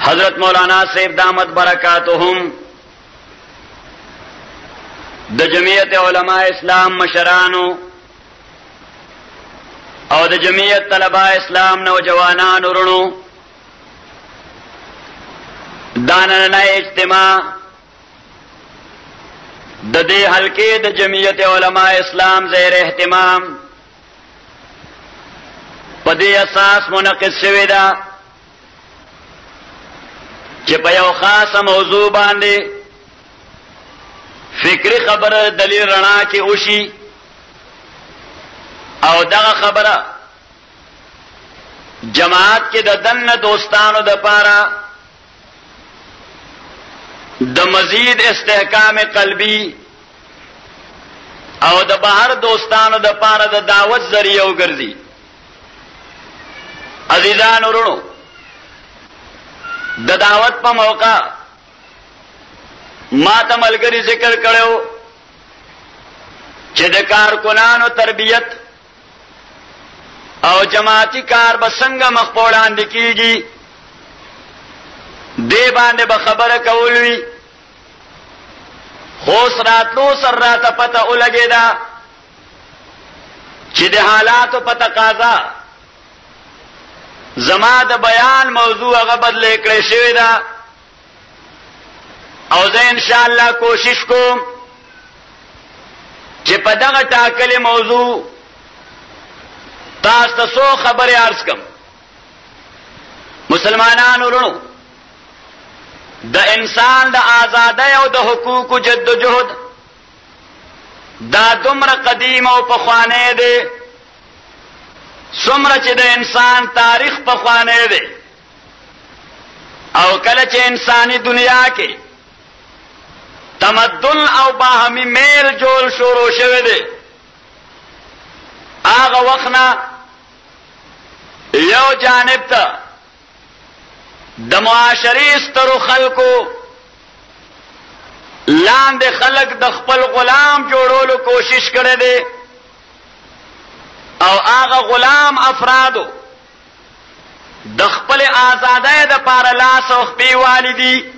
حضرت مولانا صاحب دامت برکاتهم د جمعیت علماء اسلام مشرانو او د جمعیت طلباء اسلام نوجوانان ورونو داننه اجتماع د دې حلقې د جمعیت علماء اسلام زیر اهتمام په دې اساس منعقد شوی دا چې په یو خاصه موضوع باندې فکری خبره دلیل رڼا کې وشي او دغه خبره جماعت کې د دنه دوستانو د پاره د مزید استحکام قلبی او د بهر دوستانو د پاره د دعوت ذریعہ وګرځي. عزیزان ورونو د دعوت په موقع ما ته ملګری ذکر کړو چې د کارکونانو تربیت او جماعتي کار به څنګه مخ په وړاندې کیږي دې باندې به خبره کول وی خو سراتلو سر راته پته ولګېده چې د حالاتو په تقاضا زما د بیان موضوع هغه بدلې کړې شوې ده او زه ان شاء الله کوشش کوم چې په دغه ټاکلې موضوع تاسو ته څو خبرې عرض کوم. مسلمانانو ورونو د انسان د آزادۍ او د حقوقو جدوجہد دا دومره قدیم او پخوانی دی څومره چې د انسان تاریخ پخوانی دی او کله چې انساني دنیا کې تمدن او باهمي میل جوړ شروع شوی دی هغه وخت نه یو جانب ته د معاشري سترو خلکو لاندې خلک د خپل غلام جوړولو کوشش کړی دی او هغه غلام افرادو د خپل آزادۍ د پاره لاس او خپې والدي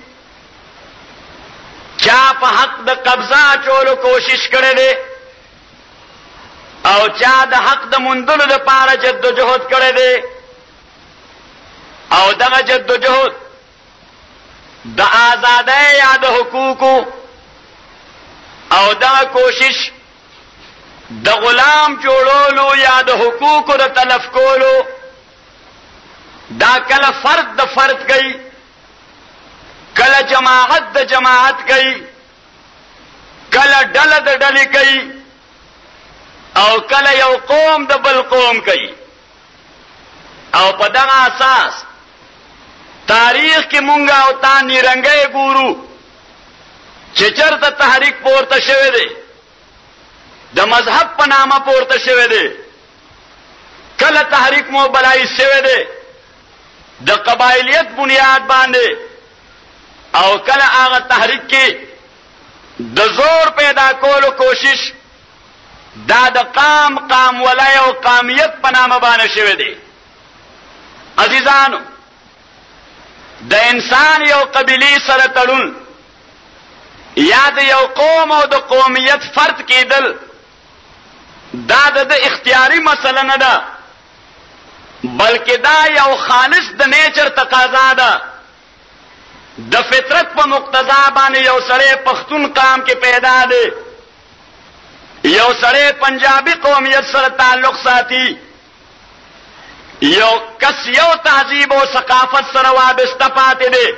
چا په حق د قبضه اچولو کوشش کړی دی او چا د حق د موندلو د پاره جدوجہد کړی دی او دغه جدوجہد د آزادۍ یا د حقوقو او دغه کوشش د غلام جوړولو یا د حقوقو د تلف کولو دا کله فرد د فرد کوي کله جماعت د جماعت کوي کله ډله د ډلې کوي او کله یو قوم د بل قوم کوي او په دغه اساس تاریخ کې مونږه او تا نیرنګي ګورو چې چرته تحریک پورته شوه دی د مذهب په نامه پورته شوه دی کله تحریک موبلای شوه دی د قبایلیت بنیاد باندې او کله هغه تحریک کې د زور پیدا کولو کوشش دا د قام ولای او قامیت په نامه باندې شوه دی. عزیزانو د انسان یو قبیلی سره تړون یا د یو قوم او د قومیت فرد کېدل دا د اختیاري مسله نه ده بلکې دا یو خالص د نیچر تقاضا ده. د فطرت په مقتضا باندې یو سړی پښتون قام کې پیدا دی یو سړی پنجابي قومیت سره تعلق ساتي یو کس یو تهذیب او ثقافت سره وابسته پاتې دی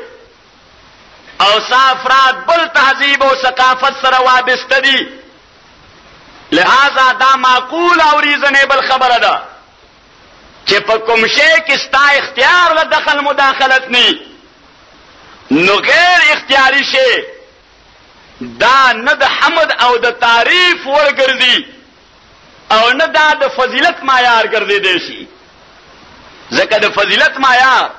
او افراد بل تهذیب او ثقافت سره وابسته دي لہذا دا معقول او ریزنیبل خبره ده چې په کوم شی کې ستا اختیار له دخل مداخلت نه نو غیر اختیاري شی دا نه د حمد او د تعریف ورګرځي او نه دا د فضیلت معیار ګرځي شي ځکه د فضیلت معیار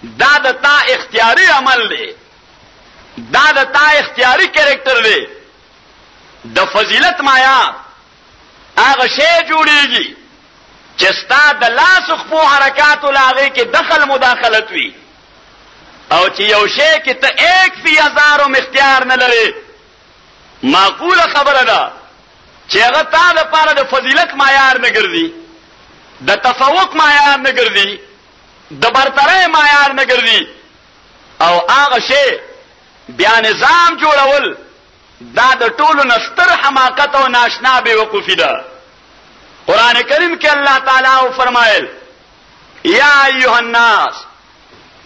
دا د تا اختیاري عمل دی دا د تا اختیاري کریکٹر دی د فضیلت معیار هغه شی جوړیږي چې ستا د لاس خپو حرکاتو لاغې کې دخل مداخلت وي او چې یو شی کې ته 1,000 اختیار نه لري معقوله خبره ده چې هغه تا لپاره د فضیلت معیار نه ګرځي د تفوق معیار نه ګرځي د برترۍ معیار نه ګرځي او هغه شی بیا نظام جوړول دا د ټولو نستر حماقت او ناشنا بے وقوفی ده قرآن کریم کې الله تعالی فرمایل یا ایها الناس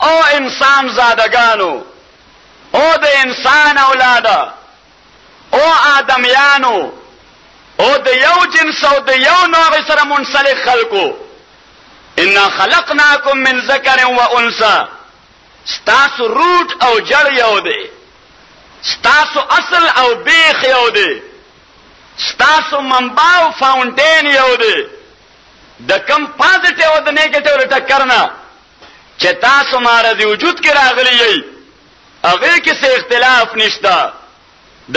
او انسان زادگانو او د انسان اولاده او آدمیانو او د یو جنس او د یو نوع سره منسلک خلقو انا خلقناکم من ذکر و انثى ستاسو روٹ او جړ یو دی ستاسو اصل او بیخ یو دی ستاسو منبع او فاونټین یو دی د کم پازیټیو او د نیگیټیو ټکر نه چې تاسو مارضی وجود کې راغلی یې هغه کې څه اختلاف نشته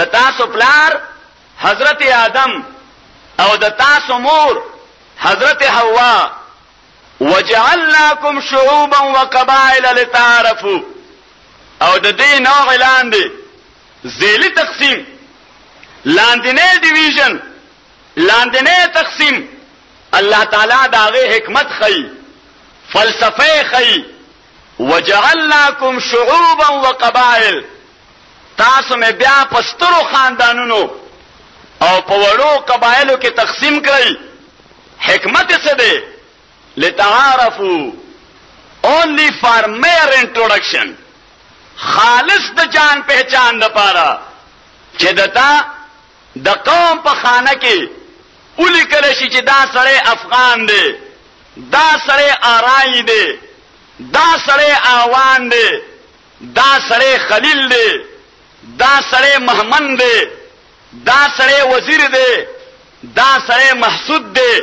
د تاسو پلار حضرت آدم او د تاسو مور حضرت حوا وجعلناکم شعوبا وقبائل لتعارفوا او د دې نوع لاندې ذیلی تقسیم لاندنی ډیویژن لاندنی تقسیم الله تعالی داغه حکمت خی فلسفه خی وجعلناکم شعوبا وقبائل تاسو مې بیا پسترو خاندانونو او په وړو قبایلو کې تقسیم کړی حکمت څه ده لتعارفوا only for mere introduction خالص د جان پہچان لپاره چې دتا د قوم په خانه کې اولی کله شي چې دا سړی افغان دی دا سړی آرای دی دا سړی آوان دی دا سړی خلیل دی دا سړی محمد دی دا سړی وزیر دی دا سړی محسود دی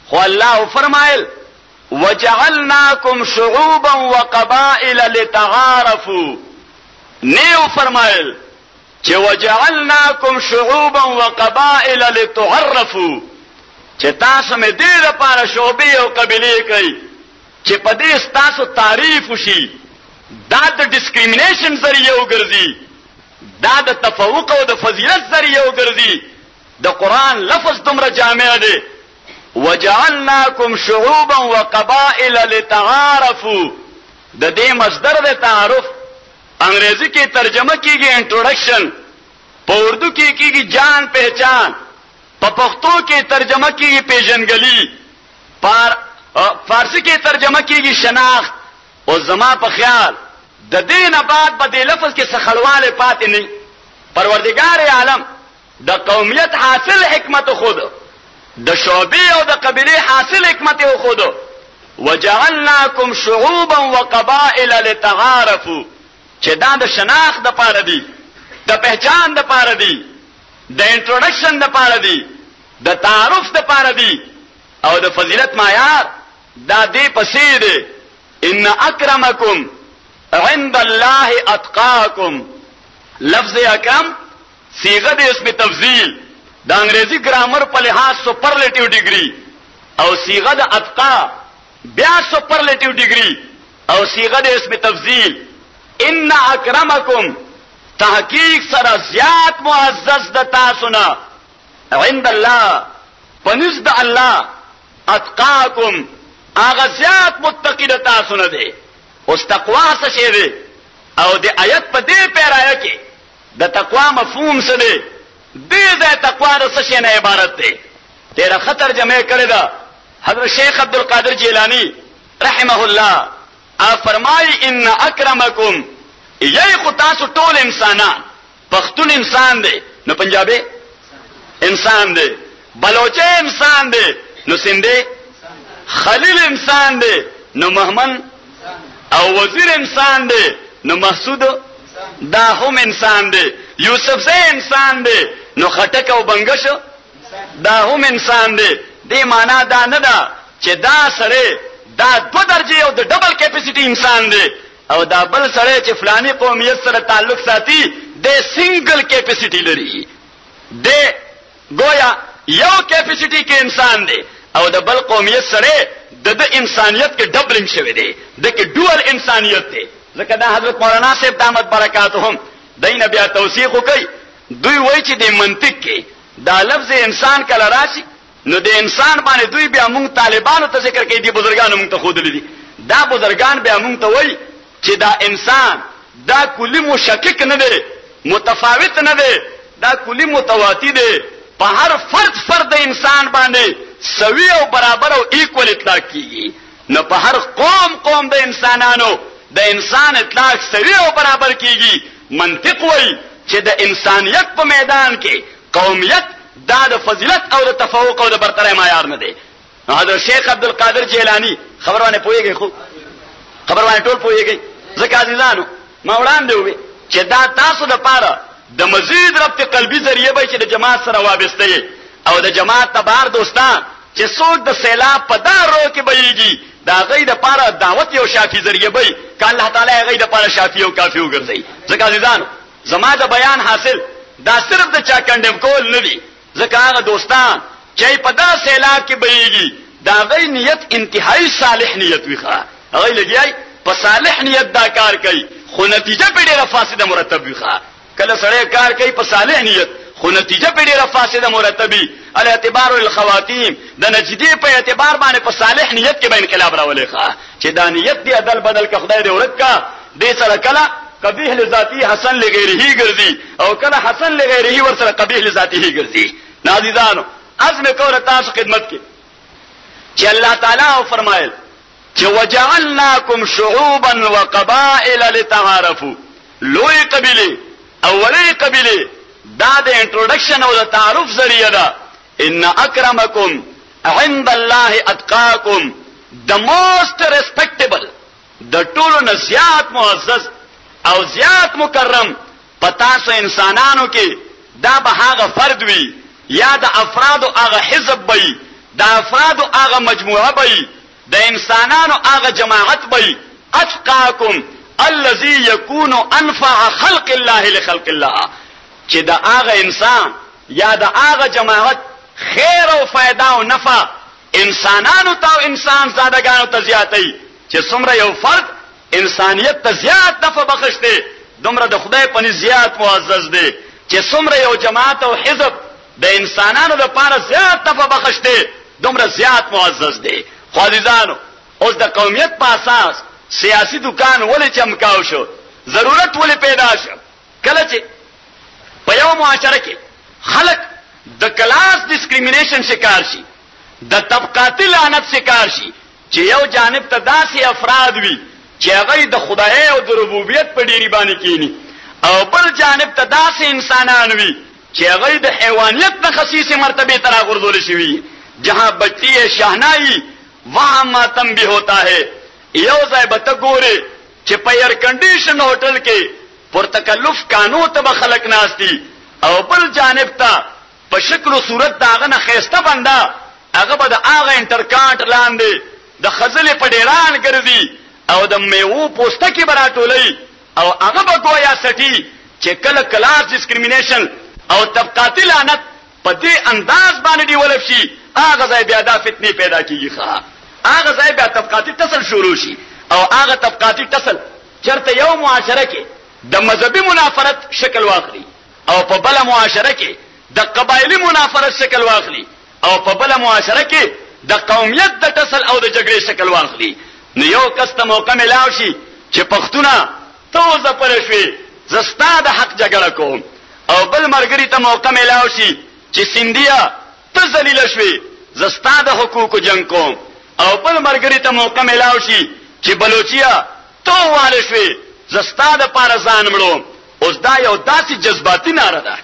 خو الله فرمایل وجعلناکم شعوبا وقبائل لتعارفوا نیو فرمایل چې وجعلناکم شعوبا وقبائل لتعرفوا چې تاسو مې دې لپاره شعبې او قبیلې کوي چې په دې تاسو تعریف وشي دا د ډیسکریمینیشن ذریعہ وګرځي دا د تفوق او د فضیلت ذریعہ وګرځي د قران لفظ دومره جامع دی وجعلناکم شعوبا وقبائل لتعارفوا د دې مصدر د تعارف انګریزي کې ترجمه کیږي انټروډکشن په اردو کې کیږي جان پہچان په پښتو کې ترجمه کیږي پیژنګلی فارسی کې ترجمه کیږي شناخت او زما په خیال د دینه بعد په دې لفظ کې سخړواله پاتې نه پروردگار عالم د قومیت حاصل حکمت خود د شعبې او د قبیله حاصل حکمت خود وجعلناکم شعوبا وقبائل لتعارفوا چې دا د شناخت د پاره دی د پہچان د پاره دی د انټروډکشن د پاره دی د تعارف د پاره دی او د فضیلت معیار دا دې پسې دی ان اکرمکم عند الله اتقاکم لفظ اکرم صيغه د اسم تفضیل د انګریزي ګرامر په لحاظ سپرلیټیو ډیګري او صيغه د اتقا بیا سپرلیټیو ډیګري او صيغه د اسم تفضیل ان اکرمکم تحقیق سره زیات معزز د تاسو نه عند الله پنځ د الله اتقاکم هغه زیات متقی د تاسو نه دی اوس تقوا څه شی دی او د آیت په دې پیرایه کې د تقوا مفهوم څه دی دې د تقوا د څه شی نه عبارت دی ډېر خطر جمع کړی دا حضرت شیخ عبد القادر جیلانی رحمه الله فرمایي ان اکرمکم یی خو تاسو ټول انسانان پښتون انسان دی نو پنجابی انسان دی بلوچه انسان دی نو سندھی خلیل انسان دی نو محمد او وزیر انسان دی نو محسود دا هم انسان دی یوسف زی انسان دی نو خټک او بنگش دا هم انسان دی دی معنا دا نه دا چې دا سره دا دو درجه او د ډبل کیپاسټي انسان دی او دا بل سره چې فلانی قومیت سره تعلق ساتي د سنگل کیپاسټي لري د گویا یو کیپاسټي کې انسان دی او د بل قومیت سره د انسانیت کې ډبلنګ شوی دی د کې ډوال انسانیت دی ځکه دا حضرت مولانا صاحب دامت برکاتهم دینه بیا توثیق کوي دوی وایي چې د منطق کې دا لفظ انسان کله راشي نو د انسان باندې دوی بیا موږ طالبانو ته ذکر کوي دي بزرګانو موږ ته خودلې دي دا بزرګان بیا موږ ته وایي چې دا انسان دا کلی مشکک نه دی متفاوت نه دی دا کلی متواتی دی په هر فرد د انسان باندې سوي او برابر او ایکوال اطلاق کیږي نو په هر قوم د انسانانو د انسان اطلاق سوي او برابر کیږي منطق وایي چې د انسانیت په میدان کې قومیت دا د فضیلت او د تفوق او د برتری معیار نه دی حضرت شیخ عبدالقادر جیلانی خبرونه پوهیږي خو خبرونه ټول پوهیږي ځکه عزیزانو ما وړاندې وې چې دا تاسو د پاره د مزید ربط قلبي ذریعہ به چې د جماعت سره وابسته او د جماعت تبار دوستان چې څوک د سیلاب په دارو کې بېږي دا غي د پاره دعوت یو شافي ذریعہ به ک الله تعالی غي د پاره شافي او کافي وګرځي ځکه عزیزانو زما د بیان حاصل دا صرف د چا کندم کول نه دي ځکه هغه دوستان چې په دا سیلاب کې بېږي دا غي نیت انتهایی صالح نیت ویخه هغه لګیای په صالح نیت دا کار کوي خو نتیجه په ډیره فاسده مرتب ویخه کله سره کار کوي په صالح نیت خو نتیجه په ډیره فاسده مرتبي ال اعتبار الخواتیم د نجدي په اعتبار باندې په صالح نیت کې به انقلاب راولي ښه چې دا نیت دی عدل بدل کا خدای دې ورکا دې سره کله قبیح لذاتی حسن لغیره ګرځي او کله حسن لغیره ور سره قبیح لذاتی ګرځي نازیدانو عزم کوله تاسو خدمت کې چې الله تعالی فرمایل چې وجعلناکم شعوبا وقبائل لتعارفوا لوی قبیله اولی قبیله دا د انټروډکشن او د تعارف ذریعہ ده ان اکرمکم عند الله اتقاکم the most respectable د ټولو نه زیات معزز او زیات مکرم پتا سو انسانانو کې دا به هغه فرد وي یا د افراد او هغه حزب وي د افراد او هغه مجموعه وي د انسانانو هغه جماعت وي اتقاکم الذي يكون انفع خلق الله لخلق الله چې دا هغه انسان یا دا هغه جماعت خیر او فائدہ او نفع انسانانو ته انسان زادګانو ته زیاتې چې څومره یو فرد انسانیت ته زیات نفع بخښته دومره د خدای په زیات معزز دی چې څومره یو جماعت او حزب د انسانانو لپاره زیات نفع بخښته دومره زیات معزز دی خو عزیزانو اوس د قومیت په اساس سیاسی دکان ولې چمکاو شو ضرورت ولې پیدا شو کله چې په یو معاشره کې خلک د کلاس ډیسکریمینیشن شکار شي د طبقاتي لعنت شکار شي چې یو جانب ته داسې افراد وي چې هغه د خدای او د ربوبیت په ډیری باندې کینی او بل جانب ته داسې انسانان وي چې هغه د حیوانیت نه خصيصه مرتبه تر غردول شي جہاں بچتی ہے شاہنائی وہاں ماتم بھی ہوتا ہے یو ځای به ته ګورې چې په ایر کنډیشن هوټل کې پرتکلف قانون ته به خلک ناشتي او بل جانب ته په شکل او صورت داغه نه خيسته بنده هغه به د هغه انټرکانټ لاندې د خزلې په ډیران ګرځي او د میوه پوسټه کې براټولې او هغه به گویا سټي چې کله کلاس ډیسکریمینیشن او طبقاتي لعنت په دې انداز باندې دی ولف شي هغه ځای بیا د فتنې پیدا کیږي ښه هغه ځای بیا طبقاتي تصل شروع شي او هغه طبقاتي تصل چرته یو معاشره کې د مذهبي منافرت شکل واخلي او په بل معاشره کې د قبایلی منافرت شکل واخلي او په بل معاشره کې د قومیت د تصل او د جګړې شکل واخلي نو یو کس ته موقع ملاو شي چې پښتونه توزه پرشوي زستا د حق جګړه کوم او بل مرګري ته موقع ملاو شي چې سندیا ته ذلیل شوي زستا د حقوقو جنگ کوم او بل مرګري ته موقع ملاو شي چې بلوچیا تو واله شوي زستا د پارزان مړو اوس دا یو داسې جذباتي ناره ده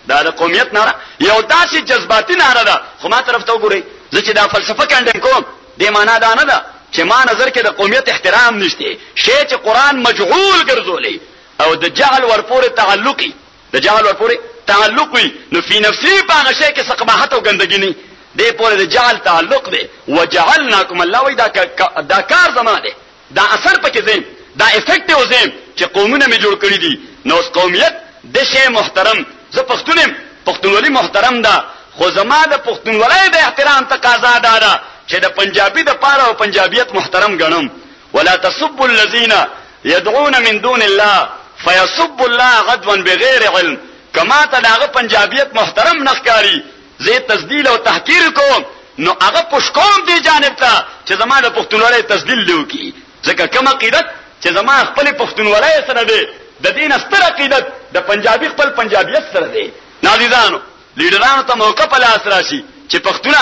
دا د قومیت ناره یو داسې جذباتي ناره ده خو ما طرف ته وګورئ زه چې دا فلسفه کاندم کوم دې معنا دا نه ده چې ما نظر کې د قومیت احترام نشته شی چې قران مجهول ګرځولې او د جهل ورپورې تعلقي د جهل ورپورې تعلق وي نو فی نفسی باغ شی کې سقباحت او ګندګی نه دې پورې د جهل تعلق دی وجعلناکم الله وی دا کار زما دی دا اثر پکې زم دا افیکټیو زم چې قومونه می جوړ کړی دي نو قومیت د شی محترم زه پښتونم پښتونولي محترم ده خو زما د پښتونولۍ د احترام تقاضا ده چې د پنجابي د پاره او پنجابیت محترم ګڼم. ولا تسبوا الذين يدعون من دون الله فيسبوا الله عدوا بغیر علم. کما ته داغه پنجابیت محترم نخکاری زه تسدیل او تحقیر کوم نو هغه پښکوم دی جانب ته چې زما د پښتونولۍ تسدیل لوکي. ځکه کوم عقیدت چې زما خپل پښتونولۍ سره دی د دین ستر عقیدت د پنجابي خپل پنجابیت سره دی. نازیدانو لیډرانو ته موقع په لاس راشي چې پښتونه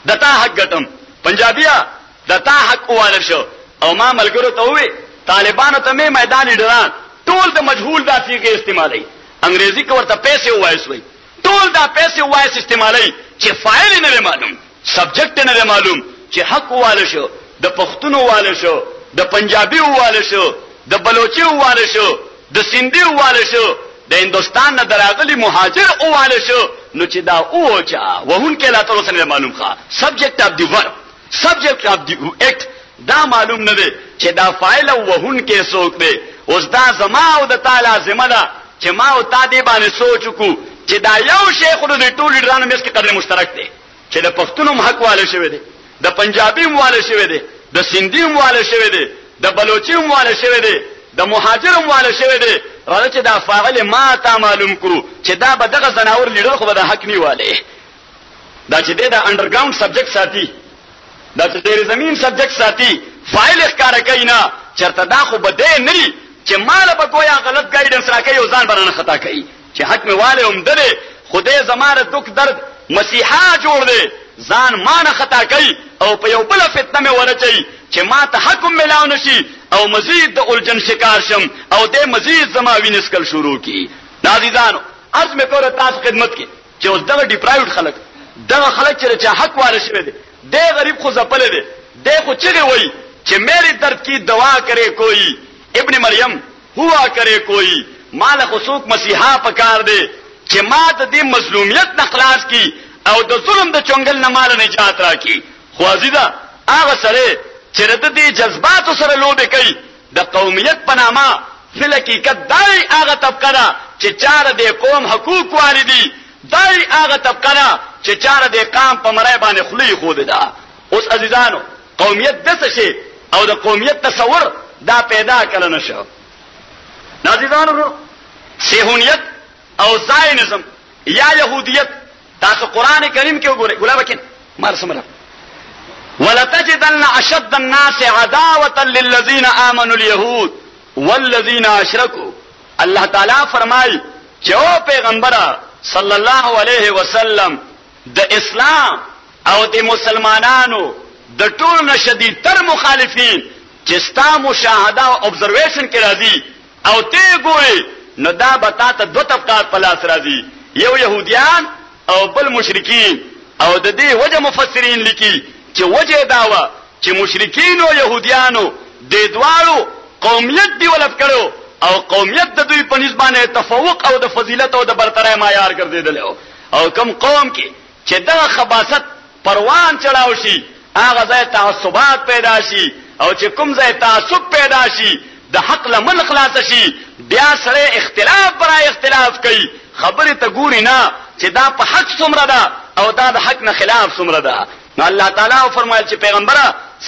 د تا حق ګټم، پنجابیا د تا حق واله شو. او ما ملګرو ته وې طالبانو ته مې میدان لیډران ټول د مجهول د صيغه استعمالي، انګريزي کې ورته پیسې وایي، ټول دا پیسې وایي استعمالي چې فاعل نه معلوم، سبجیکټ نه معلوم، چې حق واله شو، د پښتون واله شو، د پنجابي واله شو، د بلوچي واله شو، د سندي واله شو، د هندستان نه دراغلي مهاجر واله شو. نو چې دا اوچا وهون کې لا تر سره معلوم ښه سبجیکټ اف دی ورب، سبجیکټ اف دی اکټ دا معلوم نه دی چې دا فاعل او وهون کې څوک دی. اوس دا زما او د تعالی ذمہ ده چې ما او تا دې باندې سوچ وکړو چې دا یو شیخ د ټولو ډرانو مېس کې قدر مشترک دی چې د پښتونو حق واله شوی دی، د پنجابي واله شوی دی، د سندي واله شوی دی، د بلوچي واله شوی دی، د مهاجر واله شوی دی. راځه چې دا فاعل ما تا معلوم کړو چې دا به دغه زناور لیډر خو به د حق نیواله دا چې دا انډرګراوند سبجیکټ ساتي، دا چې د زمين سبجیکټ ساتي، فاعل ښکارا کوي نه چرته دا خو بده نه چې مال به گویا غلط ګایډنس راکړي او ځان برانه خطا کوي چې حق میواله هم ده. خدای زماره دک درد مسیحا جوړ دی ځان مان خطا کوي او په یو بل فتنه مې ورچي چې ما ته حکم ملاو نشي او مزید د الجن شکار شم او د مزید زما وینسکل شروع کی. نازیدانو عرض مې کوله تاسو خدمت کې چې اوس دغه ډیپرایوډ خلک، دغه خلک چې حق واره شوی دی، د غریب خو زپل دی، د خو چغه وای چې میری درد کی دوا کرے کوئی، ابن مریم ہوا کرے کوئی، مال خصوص مسیحا پکار دی چې ما د دې مظلومیت نه خلاص کی او د ظلم د چنگل نه مال نجات راکړي. خو عزیزا هغه سره چې د دې جذبات سره لوبه کوي د قومیت په نامه فل حقیقت دای هغه طبقه ده چې چار د قوم حقوق واردي، دای هغه طبقه ده چې چار د قام په مړای باندې خلی خو ده. اوس عزیزانو قومیت د څه شي او د قومیت تصور دا پیدا کړل نشو. عزیزانو صهیونیت او زاینزم یا يهودیت تاسو قران کریم کې وګورئ ګلابه کې مار سمره ولتجدن اشد الناس عداوه للذين امنوا اليهود والذين اشركوا. الله تعالی فرمایي چې او پیغمبر صلی الله علیه وسلم د اسلام او د مسلمانانو د ټول نشدید تر مخالفین چې ستا مشاهده او ابزرویشن کې راځي او ته ګوري نو دا بتا ته دو طبقات په لاس راځي، یو يهوديان او بل مشرکین. او د دې وجه مفسرین لیکي چې وجه داوا چې مشرکین او يهوديانو د دوالو قومیت دی ولف کړو او قومیت د دوی په نسبانه تفوق او د فضیلت او د برترۍ معیار ګرځیدل او کم قوم کې چې دغه خباثت پروان چړاو شي هغه ځای تعصبات پیدا شي او چې کوم ځای تعصب پیدا شي د حق لمن خلاص شي بیا سره اختلاف برای اختلاف کوي. خبره ته ګوري نه چې دا په حق څومره ده او دا د حق نه خلاف څومره ده. نو الله تعالی فرمایي چې پیغمبر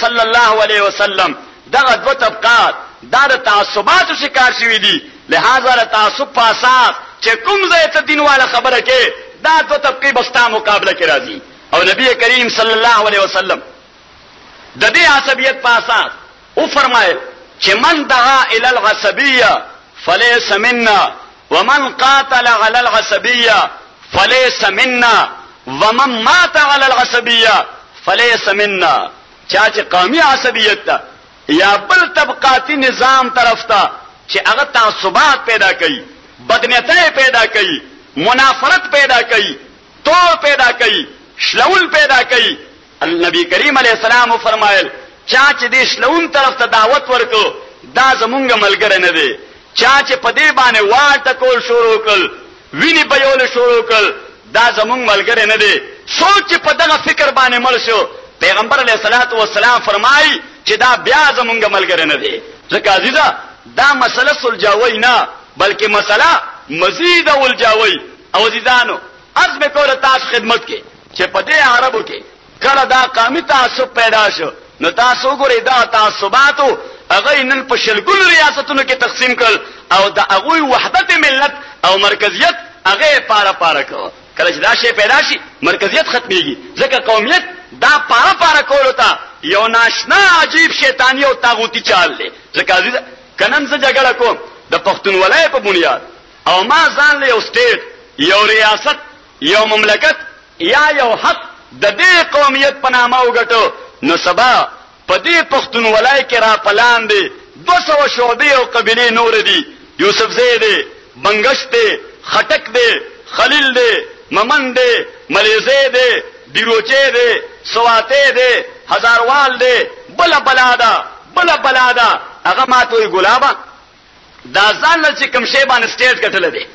صلی الله علیه وسلم دغه دو طبقات دا د تعصبات شکار شوی دي، لہذا د تعصب په اساس چې کوم ځای ته دین والا خبره کې دا دو طبقه بستا مقابله کې راځي. او نبی کریم صلی الله علیه وسلم د دې عصبیت په اساس او فرمایي چې من دعا الى العصبيه فليس منا ومن قاتل على العصبيه فليس منا ومن مات على العصبيه فليس منا. چا چې قومي عصبیت ده یا بل طبقاتي نظام طرف ته چې هغه تعصبات پیدا کوي، بدنیتۍ پیدا کوي، منافرت پیدا کوي، توڑ پیدا کوي، شلول پیدا کوي. نبی کریم علیہ السلام فرمایل چا چې دې شلون طرف ته دعوت ورکو دا زمونږ ملګری نه دی. چا چې په دې باندې واټه کول شروع کړ، ویني بيول شروع کړ، دا زمونږ ملګری نه دی. سوچ په دغه فکر باندې مړ شو. پیغمبر علیہ الصلوۃ والسلام فرمایي چې دا بیا زمونږ ملګری نه دی. ځکه عزیزا دا مسله سلجاوی نه بلکې مسله مزید ولجاوی. او عزیزانو عرض به کول تاسو خدمت کې چې په دې عربو کې کله دا قومي تعصب پیدا شو نو تاسو ګورئ دا تعصباتو هغه نن په شلګل ریاستونو کې تقسیم کړ او دا هغه وحدت ملت او مرکزیت هغه پاره کو کله چې دا شی پیدا شي مرکزیت ختميږي ځکه قومیت دا پاره کول تا یو ناشنا عجیب شیطانی او طاغوتی چال دی ځکه کنن څه جګړه کوم د پښتونولۍ په بنیاد او ما ځان له یو سټیټ یو ریاست یو مملکت یا یو حق د دې قومیت په نامه وګټو نو سبا په دې پښتونولۍ کې را پلان دي 200 شعبې او قبيله نور دي یوسف زی دی بنگش دی خټک دی خلیل دی ممن دی ملیزه دی دیروچه دی سواته دی هزاروال دی بلا بلادا هغه ماتوي ګلابا دا ځان له چې کوم شی باندې سټیټ کټل دی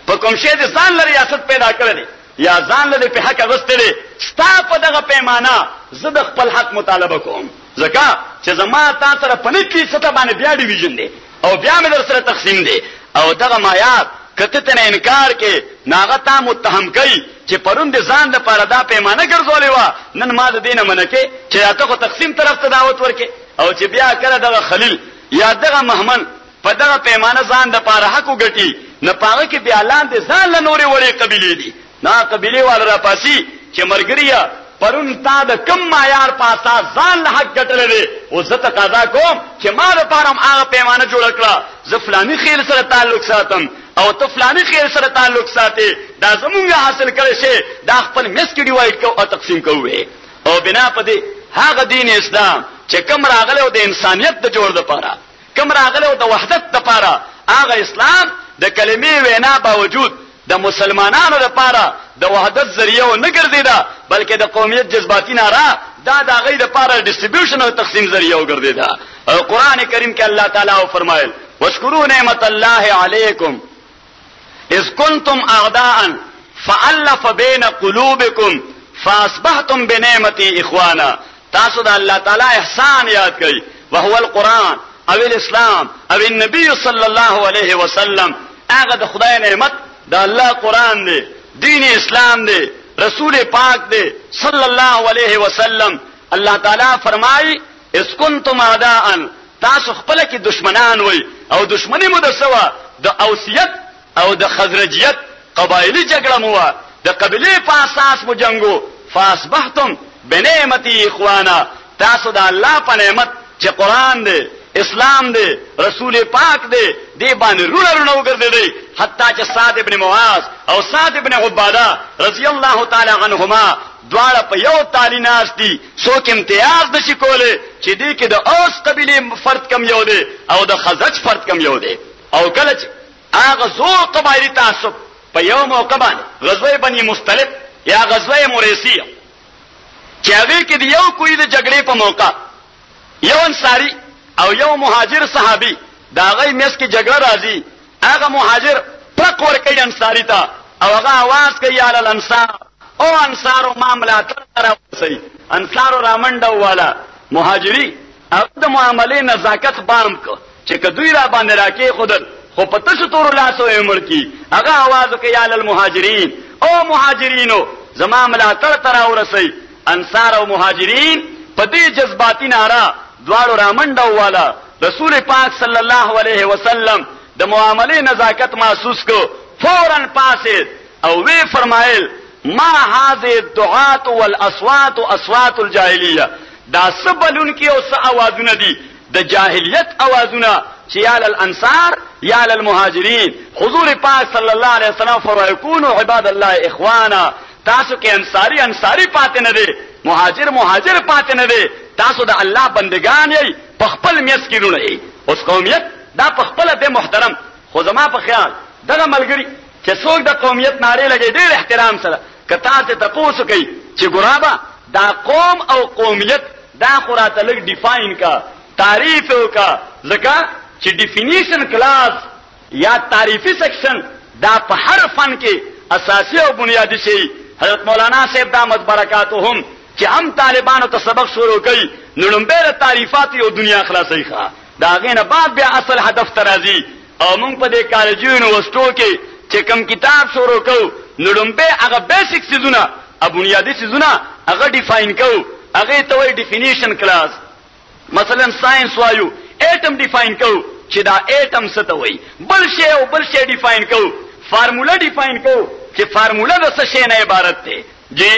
په کوم شی د ځان لري ریاست پیدا کړل یا ځان له په حق غوښتل ستا په دغه پیمانه زه د خپل حق مطالبه کوم ځکه چې زما تاسو سره په نکي سطح باندې بیا ډیویژن دی او بیا مې در سره تقسیم دی او دغه معیار کته ته انکار کې ناغه تا متهم کوي چې پرون د ځان د پاره دا پیمانه ګرځولې و نن ما د دینه منکه چې تاسو خو تقسیم طرف ته دعوت ورکې او چې بیا کړه دغه خلیل یا دغه محمد په دغه پیمانه ځان د پاره حق وګټي نه پاره کې بیا لاندې ځان له نورې وړې قبيله دي نا قبيله وال را پاسي چې مرګریا پرون تا د کم معیار پاسا ځان له حق ګټل دي او زه تقاضا کوم چې ما لپاره هغه پیمانه جوړ کړه زه فلاني خیل سره تعلق ساتم او ته فلاني خیر سره تعلق ساتي دا زمونږه حاصل کړی شي دا خپل مس کې ډیوایډ کو او تقسیم کوو او بنا په دې هغه دین اسلام چې کوم راغله او د انسانيت د جوړ لپاره کوم راغله او د وحدت لپاره هغه اسلام د کلمې وینا باوجود د مسلمانانو لپاره د وحدت ذریعہ نه ګرځیدا بلکې د قومیت جذباتي ناره دا د غیر لپاره ډیسټریبیوشن او تقسیم ذریعہ وګرځیدا او قران کریم کې الله تعالی فرمایل واشکروا نعمت الله علیکم اذ کنتم اعداء فالف بین قلوبکم فاصبحتم بنعمتي اخوانا تاسو د الله تعالی احسان یاد کړئ وهو القران او الاسلام او النبي صلی الله علیه وسلم هغه د خدای نعمت د الله قران دی دین اسلام دی رسول پاک دی صلی الله علیه وسلم الله تعالی فرمای اذ کنتم اعداء تاسو خپل کې دشمنان وای او دشمنی مو درسوا د اوسیت او د خزرجیت قبایلی جګړه مو د قبیله په اساس مو جنگو فاصبحتم بنعمتي اخوانا تاسو د الله په نعمت چې قران دی اسلام دی رسول پاک دی باندې رونه وګرځیدي حتی چې سعد ابن معاذ او سعد ابن عباده رضی الله تعالی عنهما دواړه په یو تالی ناس دي څوک امتیاز نشي کوله چې دې کې د اوس قبیله فرد کم یو دی او د خزرج فرد کم یو دی او کله چې هغه زور قبایلی تعصب په یو موقع باندې غزوه بني مختلف یا غزوه مریسیه چې هغه کې یو کوی د جګړې په موقع یو انصاری او یو مهاجر صحابي دا غي مس کې جګړه راځي هغه مهاجر پرق ور کوي انصاری ته او هغه आवाज کوي علی الانصار او انصارو معاملہ ترسي انصارو رامنډو والا مهاجری او د معاملې نزاکت بام کو چې کدوې را باندې راکې خودل خو پته شو تور لاسو امر کی هغه आवाज کوي علی المهاجرین او مهاجرینو زما معاملہ تر ورسي انصار او مهاجرین په دې جذباتي ناره دوالو رامنډو والا رسول پاک صلی الله علیه وسلم د معاملې نزاکت محسوس کو فورا پاسید او وی فرمایل ما هذه الدعات والاصوات اصوات الجاهلیه دا سبلون کی او س اوازونه دي د جاهلیت اوازونه چې یا الانصار یا المهاجرین حضور پاک صلی الله علیه وسلم فرمایي کونوا عباد الله اخوانا تاسو کې انصاری پاتې نه دي مهاجر پاتې نه دي تاسو د الله بندگان یې په خپل میس کې رونه اوس قومیت دا په خپل د محترم خو زما په خیال دغه ملګری چې څوک د قومیت ناره لګي ډېر احترام سره کته ته تاسو کوي چې ګرابا دا قوم او قومیت دا خراته لګ ډیفاین کا تعریف کا ځکه چې ډیفینیشن کلاس یا تعریفي سیکشن دا په هر فن کې اساسي او بنیادی شی حضرت مولانا صاحب دامت برکاتهم چې هم طالبانو ته سبق شروع کړي نړمبه تعریفات او دنیا خلاصي ښه دا غینه بعد بیا اصل هدف ترازی او موږ په دې کالجونو وستو کې چې کوم کتاب شروع کوو نو لومبه هغه بیسیک سيزونه بنیادی سيزونه هغه ډیفاین کو هغه ته وایي ډیفینیشن کلاس. مثلا ساينس وایو اټم ډیفاین کو چې دا اټم څه ته وایي، بل شی ډیفاین کو، فارمولا ډیفاین کو چې فارمولا د څه شی نه عبارت ده. جی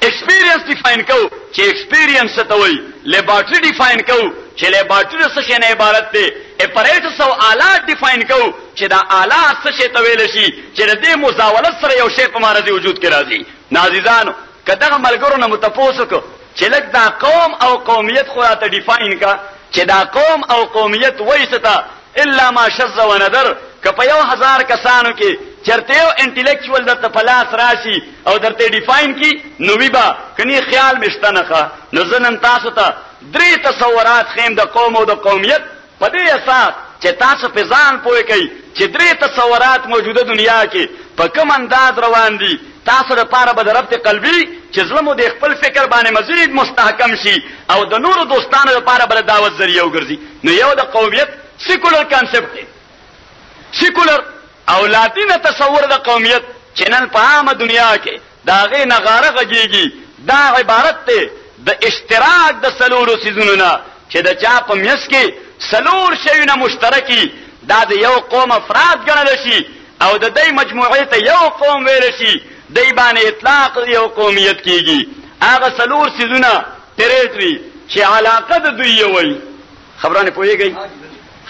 ایکسپیرینس ډیفاین کو چې ایکسپیرینس څه ته وایي، لیبارټری ډیفاین کو چې لیبارټری څه شی نه عبارت ده، اپریټس او آلات ډیفاین کو چې دا آلات څه شی ته ویل شي چې د دې مزاولت سره یو شی په مارزي وجود کې راځي. نازیزانو کداغه ملګرو نه متفوسو کو چې لک دا قوم او قومیت خو راته ډیفاین کا چې دا قوم او قومیت وایسته الا ما شذ و نذر که په 1000 کسانو کې چرته یو انټلیکچوال درته پلاس راشي او درته ډیفاین کی نو ویبا کني خیال مشتنخه. نو زنن تاسو ته درې تصورات خیم د قوم او د قومیت په دې اساس چې تاسو په ځان پوهی کوي چې درې تصورات موجوده دنیا کې په کوم انداز روان دي. تاسو لپاره به د ربط قلبي چې زلمو د خپل فکر باندې مزید مستحکم شي او د نورو دوستانو لپاره بل دعوت ذریعہ وګرځي. نو یو د قومیت سیکولر کانسپټ دی، سیکولر او لاتینه تصور د قومیت چې نن په عامه دنیا کې دا غي نغاره غږیږي. دا عبارت ده د اشتراک د سلورو سيزونو نه چې د چا په میس کې سلور شیونه مشترکي، دا د یو قوم افراد ګڼل شي او د دې مجموعه ته یو قوم ویل شي، دای باندې اطلاق یو قومیت کیږي. هغه سلور سيزونه ټریټري چې علاقه د دوی وي، خبرانه پويږي،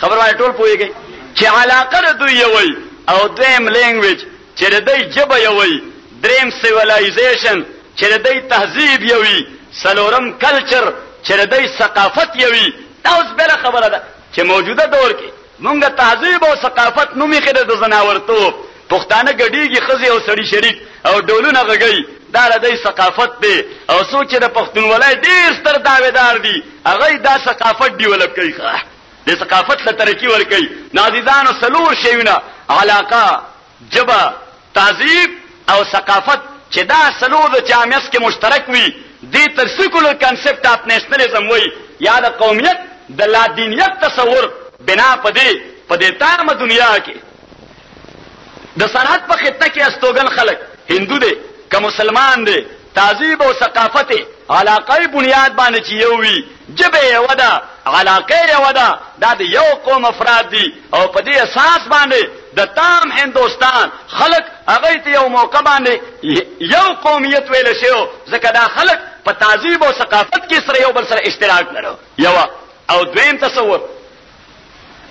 خبرانه ټول پويږي چې علاقه د دوی وي، او دویم لینګویج چې د دې ژبه وي، دریم سیویلایزیشن چې د دې تهذیب وي، سلورم کلچر چې د دې ثقافت وي. دا اوس بل خبره ده چې موجوده دور کې مونږه تهذیب او ثقافت نومې خره د زناورتوب پښتانه ګډیږي خزي او سړي شریک او ډولونه غږی، دا د دې ثقافت دی. او سوچ د پښتونولای ډیر ستر داویدار دي، هغه دا ثقافت ډیولپ کوي، د ثقافت له ترقی ور کوي. نازیدانو سلور شیونه علاقه، جبه، تهذیب او ثقافت چې دا سلور د جامعس کې مشترک وي، دې تر سیکولر کانسپټ اف نېشنلزم وایي یا د قومیت د لادینیت تصور بنا پدې تامه دنیا کې د سرحد په خطه کې استوګن خلک هندو دي که مسلمان دي، تهذیب او ثقافت علاقه بنیاد باندې چې یو وي، جبه یو ده، علاقه یو ده، دا د یو قوم افراد دي او په دې اساس باندې د تام هندوستان خلک هغه ته یو موقع باندې یو قومیت ویل شو، ځکه دا خلک په تهذیب او ثقافت کې سره یو بل سره اشتراک لري. یو او دویم تصور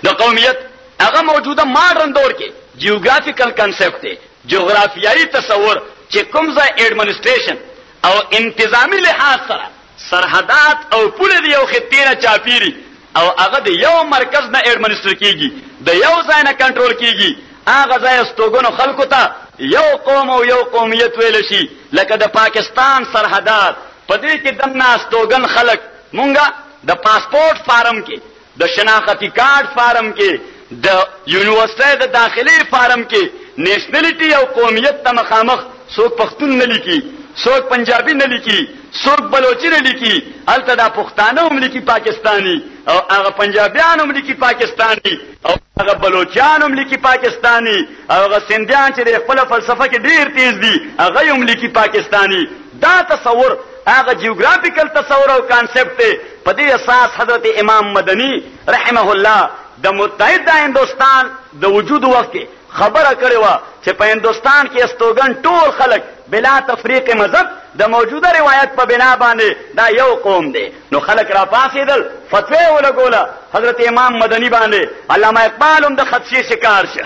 د قومیت هغه موجوده ماډرن دور کې جیوګرافیکل کنسپټ دی، جغرافیایي تصور چې کوم ځای ایڈمنسټریشن او انتظامی لحاظ سره سرحدات او پوله دی یو خطې نه چاپیری او هغه د یو مرکز نه ایڈمنسټر کیږي، د یو ځای نه کنټرول کیږي. هغه ځای استوګنو خلکو ته یو قوم او یو قومیت ویل شي. لکه د پاکستان سرحدات په دې کې دنه استوګن خلک مونږه د پاسپورت فارم کې، د شناختی کارت فارم کې، د یونیورسيټي د داخلي فارم کې نېشنلټي او قومیت ته مخامخ څوک پښتون نه لیکي، څوک پنجابي نه لیکي، څوک بلوچي نه لیکي، الته دا پښتانه هم لیکي پاکستاني، او هغه پنجابیان هم لیکي پاکستاني، او هغه بلوچیان هم لیکي پاکستاني، او هغه سندیان چې د خپل فلسفه کې ډیر تیز دي هغه هم لیکي پاکستاني. دا تصور هغه جیوګرافیکل تصور او کانسپټ دی. په دې اساس حضرت امام مدني رحمه الله د متحد هندوستان د وجود وخت خبره کړې و چې په هندوستان کې استوګن ټول خلک بلا تفریق مذهب د موجوده روایت په بنا باندې دا یو قوم دی. نو خلک را پاسېدل، فتوی ولګوله حضرت امام مدني باندې. علامه اقبال هم د خدشي شکار شه.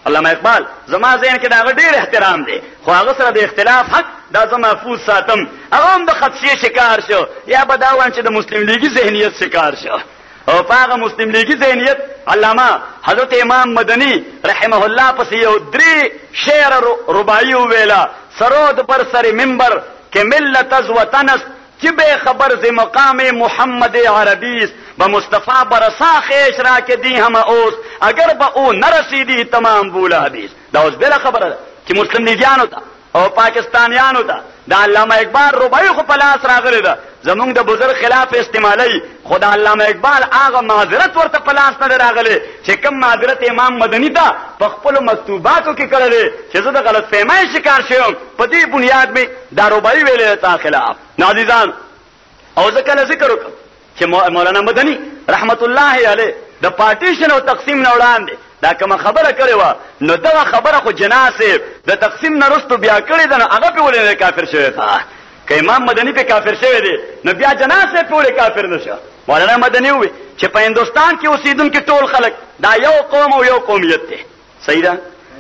علامه اقبال زما ذهن کې دا ډېر احترام دی، خو هغه سره د اختلاف حق دا زما محفوظ ساتم. هغه هم د خدشي شکار شو، یا به دا وان چې د مسلم لیګي ذهنیت شکار شو. او پاغه مسلم لیگی ذهنیت علامه حضرت امام مدنی رحمه الله پس یو درې شعر رباعی ویلا سرود پر سر منبر کہ ملت از وطنست کہ بے خبر ز مقام محمد عربی است و مصطفی برسا خیش را کہ دی ہم اوس اگر با او نرسیدی تمام بولا حدیث. دا اوس بلا خبر کہ مسلم لیگیانو تا او پاکستانیانو تا دا علامه اقبال رباعی خو پلاس راغلی دا زمونږ د بزرگ خلاف استعمالی خدا علامه اقبال هغه معذرت ورته په لاس نه راغلی چې کوم معذرت امام مدني ته په خپلو مکتوباتو کې کړی دی چې زه د غلط فهمۍ شکار شوم په دې بنیاد مې دا روبایي ویلې تا خلاف. نو عزیزان او زه کله ذکر وکړم چې مولانا مدني رحمت الله علیه د پارټیشن او تقسیم نه وړاندې دا کومه خبره کړې وه نو دغه خبره خو جناح صاحب د تقسیم نه وروستو بیا کړې ده نو هغه پې ولې کافر شوی ښه که امام مدني پې کافر شوی دی نو بیا جناح صاحب پې ولې کافر نه شو. مولانا مدني ووی چې په هندوستان کې اوسېدونکي ټول خلک دا یو قوم او یو قومیت دی. صحیح ده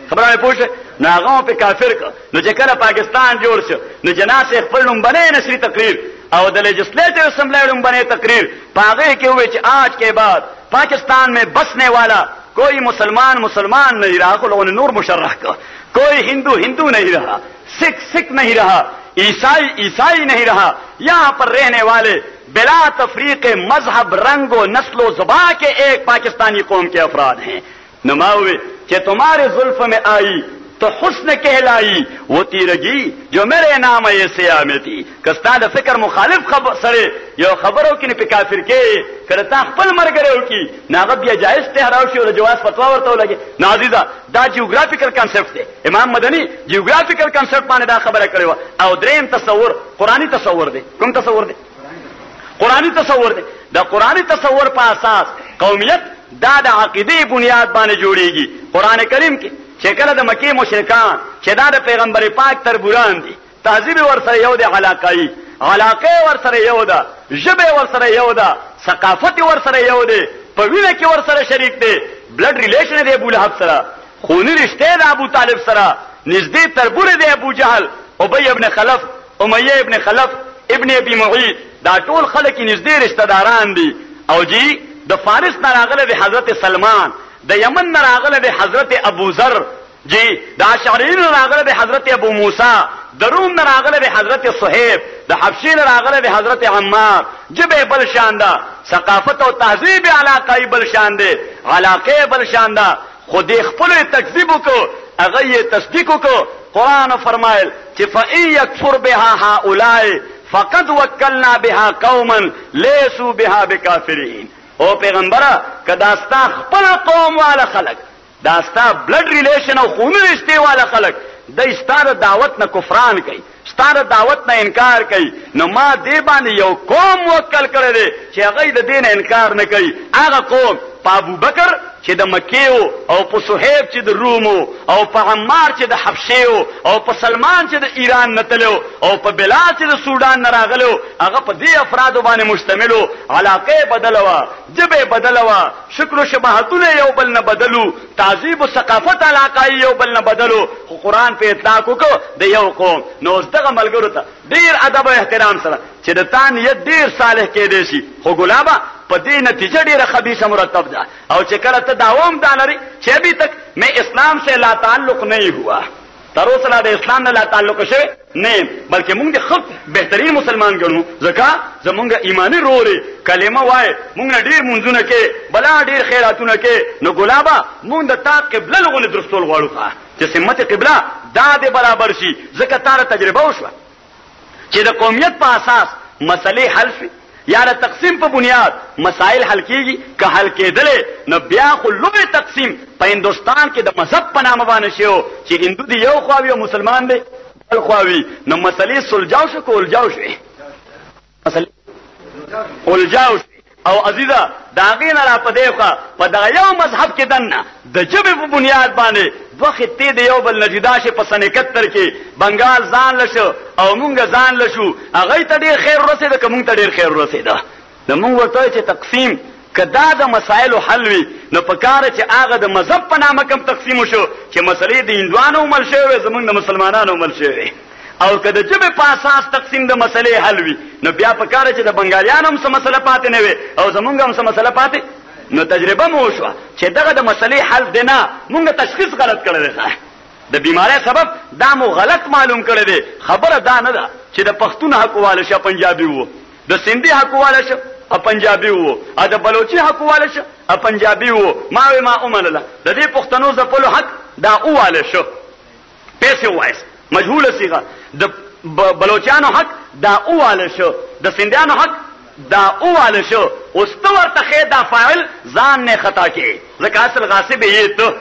خبره مې پوه شوې نو هغه هم پې کافر کړ. نو چې کله پاکستان جوړ شو نو جناح صاحب خپل لومبنی نشري تقریر او د لیجسلیٹو اسمبلی لومبنی تقریر په هغې کې ووی چې آج کے بعد پاکستان میں بسنے والا کوئی مسلمان نہیں رہا. لوگوں نے نور مشرح کا کوئی ہندو نہیں رہا, سکھ نہیں رہا, عیسائی نہیں رہا. یہاں پر رہنے والے بلا تفریق مذہب, رنگ و نسل و زبان کے ایک پاکستانی قوم کے افراد ہیں. نماوے کہ تمہارے زلف میں آئی تو حسن کہلائی وہ تیرگی جو میرے نام یہ سیاہ میں تھی. کستا د فکر مخالف سره یو خبرو کې نه په کافر کې کړه تا خپل مرګره وکي ناغه بیا جایز ته راوشي او جواز فتوا ورته ولګي. نازیزا دا جیوګرافیکل کانسپټ دی. امام مدني جیوګرافیکل کانسپټ باندې دا خبره کړې و. او دریم تصور قرآنی تصور دی. کوم تصور دی؟ قرآنی تصور دی. دا قرآنی تصور په اساس قومیت دا د عقیدې بنیاد باندې جوړیږي. قرآن کریم کې چې کله د مکې مشرکان چې دا د پیغمبر پاک تربوران دي تهذیب ورسره یو دی, علاقه ورسره یو ده, ژبه ورسره یو ده, ثقافت ورسره یو دی, په وینه کې ورسره شریک دی, بلډ ریلیشن دی ابو لهب سره, خونی رشته ده ابو طالب سره, نږدې تربور دی ابو جهل, ابی ابن خلف, امیه ابن خلف, ابن ابي معيط, دا ټول خلک نږدې رشتہ داران دي. او جی د فارس نه راغله د حضرت سلمان, د یمن نه راغله د حضرت ابو ذر, جی د اشعریین نه راغله د حضرت ابو موسی, د روم نه راغله د حضرت صہیب, د حبشې نه راغله د حضرت عمار. جبه بل شان ده, ثقافت او تهذیب علاقه بل شان ده, علاقه بل شان ده. خود خپل تکذیب کو هغه یې تصدیق کو. قرآن فرمایل چې فإن یکفر بها هؤلاء فقد وکلنا بها قوما لیسوا بها بکافرین. او پیغمبره کدا ستا خپل قوم والا خلق, دا ستا بلډ ریلیشن او خونی رشتې والا خلق د ستاره دعوت نه کفران کوي, ستاره دعوت نه انکار کوي, نو ما دې باندې یو قوم وکل کړی دی چې هغه د دین انکار نه کوي. هغه قوم په ابو بکر چې د مکې او په صہیب چې د روم او په عمار چې د حبشې او په سلمان چې د ایران نه تلو او په بلال چې د سودان نه راغلو, هغه په دې افرادو باندې مشتملو. علاقه بدله وه, ژبه بدله وه, شکل و شباهتونه یو بل نه بدلو, تهذیب و ثقافت علاقایي یو بل نه بدلو. خو قرآن په اطلاق وکړو د یو قوم. نو اوس دغه ملګرو ته ډېر ادب او احترام سره چې د تا نیت ډېر صالح کېدی شي, خو ګلابه په دې نتیجه ډېره خبیثه مرتب ده. او چې کله ته دعوام دا لري چې ابھی تک میں اسلام سے لا تعلق نہیں ہوا, تر اوسه د اسلام نه لا تعلق شوی نه, بلکې موږ د خود بهترین مسلمان ګڼو ځکه زمونږ ایمانی روري کلمه وای, موږ نه ډېر منځونه کې بلا ډېر خیراتونه کې. نو ګلابه موږ د تا قبله لغونې درستول غواړو چې سمت قبله دا دې برابر شي. ځکه تا ته تجربه وشوه چې د قومیت په اساس مسلې حل شي یا د تقسیم په بنیاد مسائل حل کیږي. که حل کېدلې نو بیا خو لوی تقسیم په هندوستان کې د مذهب په نامه باندې شو چې هندو دی یو خواوي او مسلمان دی بل خواوي, نو مسلې سلجاو شو که الجاو شوې, مسلې الجاو شوې. او عزیزه د هغې نه را په دی خوا په دغه یو مذهب کې دننه د ژبې په بنیاد باندې دوه خطې د یو بل نه جدا شي. په سن 71 کې بنګال ځان لشو او مونږ ځان لشو, هغې ته ډېر خیر ورسېده که مونږ ته ډېر خیر ورسېده. نو مونږ ورته چې تقسیم که دا د مسایلو حل وي نو په کاره چې هغه د مذهب په نامه کم تقسیم وشو چې مسلې د هندوانو مل شوی وي, زمونږ د مسلمانانو مل شوی وي. او که د ژبې په اساس تقسیم د مسلې حل وي نو بیا په کاره چې د بنګالیانو هم څه مسله پاتې نه وي او زمونږ هم څه مسله پاتې. نو تجربه مو وشوه چې دغه د مسلې حل دی نه, مونږ تشخیص غلط کړی دی. د بیماری سبب دا مو غلط معلوم کړی دی. خبره دا نه ده چې د پښتون حق واله شه پنجابي وو, د سندي حق واله شه پنجابي وو, ا د بلوچي حق واله شه پنجابي وو. ما وی ما اومنله د دې پښتنو زپلو حق دا واله شو, پیسې وایس مجهوله صيغه. د بلوچانو حق دا واله شو, د سنديانو حق دا اواله شو اوس تو ورته خې دا فاعل ځان نه خطا کې ځکه اصل غاصب یې ته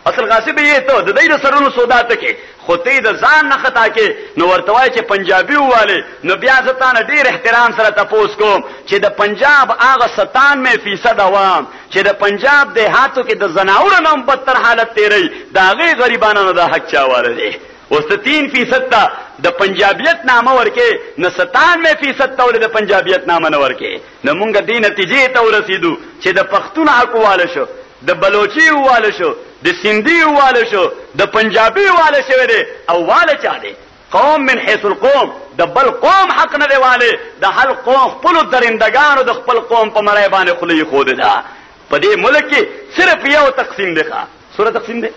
اصل غاصب یې ته د دې سرونو سودا ته کې خو ته د ځان نه خطا کې نو ورته وای چې پنجابي واله نو بیا ځتانه ډیر احترام سره تاسو کوم چې د پنجاب هغه 97% عوام چې د پنجاب دیهاتو کې د زناور نوم بدتر حالت تیری دا غي غریبانو د حق چاواله دي اوس 3% تا د پنجابیت نامه ورکه نه 97% تول د پنجابیت نامه نه ورکه نو مونږ دې نتیجې ته ورسېدو چې د پښتون حق واله شو د بلوچي واله شو د سندي واله شو د پنجابي واله شو دي او واله چا دي قوم من حيث القوم د بل قوم حق نه دی واله د هر قوم خپل درندگانو د خپل قوم په مړای باندې خلې خود ده په دې ملک کې صرف یو تقسیم دی ښا سوره تقسیم دی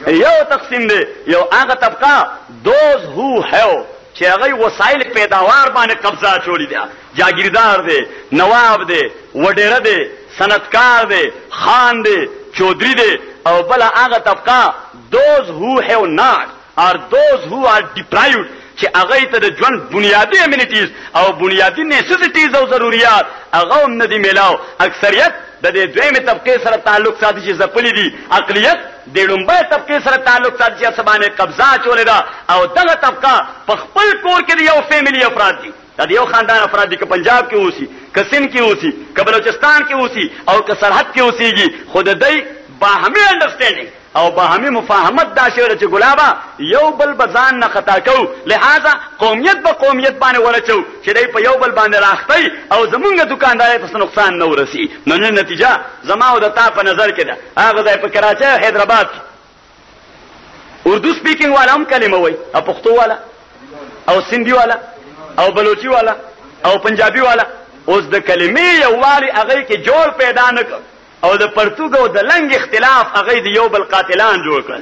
یو تقسیم دی یو هغه طبقه دوز هو هو چې هغه وسایل پیداوار باندې قبضه چولی دی جاگیردار دی نواب دی وډیره دی صنعتکار دی خان دی چودھری دی او بلا هغه طبقه those who have not or those who are deprived چې هغه ته د ژوند بنیادی امینټیز او بنیادی نیسیسټیز او ضرورت هغه هم نه دی میلاو اکثریت د دې دویمه طبقه سره تعلق ساتي چې زپلی دي اقلیت د لومبه طبقه سره تعلق ساتي چې سبانه قبضه چولې ده او دغه طبقه په خپل کور کې یو فیملی افراد دي د یو خاندان افراد دي که پنجاب کې اوسي که سند کې اوسي که بلوچستان کې اوسي او که سرحد کې اوسيږي خود دای باهمي انډرسټینډینګ او باهمي مفاهمت دا شعر چې ګلابا یو بل بزان نه خطا کو لہذا قومیت به قومیت باندې ورچو چې دای په یو بل باندې راختی او زمونږ دکانداري ته نقصان نه ورسي نو نتیجه زما او د تا په نظر کې ده هغه ځای په کراچۍ حیدرآباد کې اردو سپیکینګ والا هم کلمه وای او پښتو والا او سندي والا او بلوچي والا او پنجابي والا اوس د کلمې یو والی هغه کې جوړ پیدا نه او د پرتګ او د لنګ اختلاف هغه دی یو بل قاتلان جوړ کړ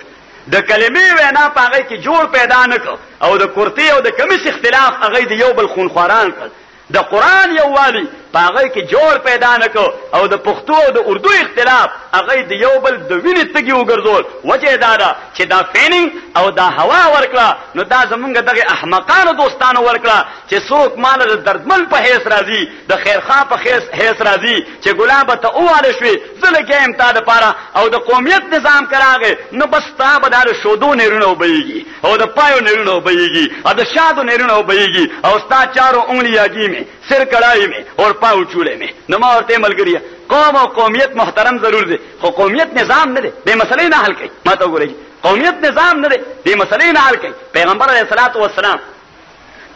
د کلمې وینا په هغه کې جوړ پیدا نه او د کورتی او د کمیس اختلاف هغه دی یو بل خونخواران کړ د قران یو والی په هغه کې جوړ پیدا نه او د پښتو او د اردو اختلاف هغه دی یو بل د وینې تګي وګرځول وجه دا ده چې دا فینینګ او دا هوا ورکړه نو دا زمونږ دغه احمقانو دوستانو ورکړه چې څوک مال د دردمن په هیڅ راځي د خیرخوا په هیڅ راځي چې ګلاب ته اواله شوي زلګې امتاد لپاره او د قومیت نظام کراغه نو بس تا به د شودو نهرونه وبېږي او د پایو نهرونه وبېږي او د شادو نهرونه وبېږي او ستا چارو انګلیاږي میں سر کڑائی میں اور پاؤ چولہے میں نما عورتیں ملگریا قوم اور قومیت محترم ضرور دے خو قومیت نظام نہ دے بے مسئلے نہ حل کئی ماتا گورے جی قومیت نظام نہ دے بے مسئلے نہ حل کئی پیغمبر علیہ الصلوۃ والسلام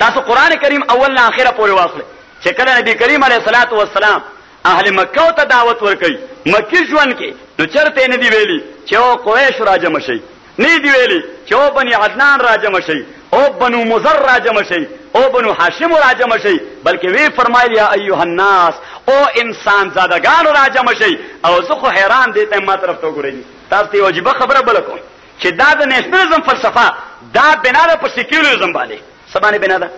تاسو قرآن کریم اول نہ آخر پورے واصله چې کله نبی کریم علیہ الصلوۃ والسلام اهل مکه ته دعوت ورکړي مکی ژوند کې نو چرته نه دی ویلي چې او قریش راجم شي نه دی ویلي چې او بني عدنان راجم شي او بنو مزر راجم شي او بنو هاشم راجم شي بلکې وی فرمایلی یا ایها الناس او انسان زادگان راجم شي او زه خو حیران دي ته ما طرف ته ګورئ تاسو ته واجب خبره بل کوم چې دا د نېشنلزم فلسفه دا بنا ده په سیکولریزم باندې سبانه بنا ده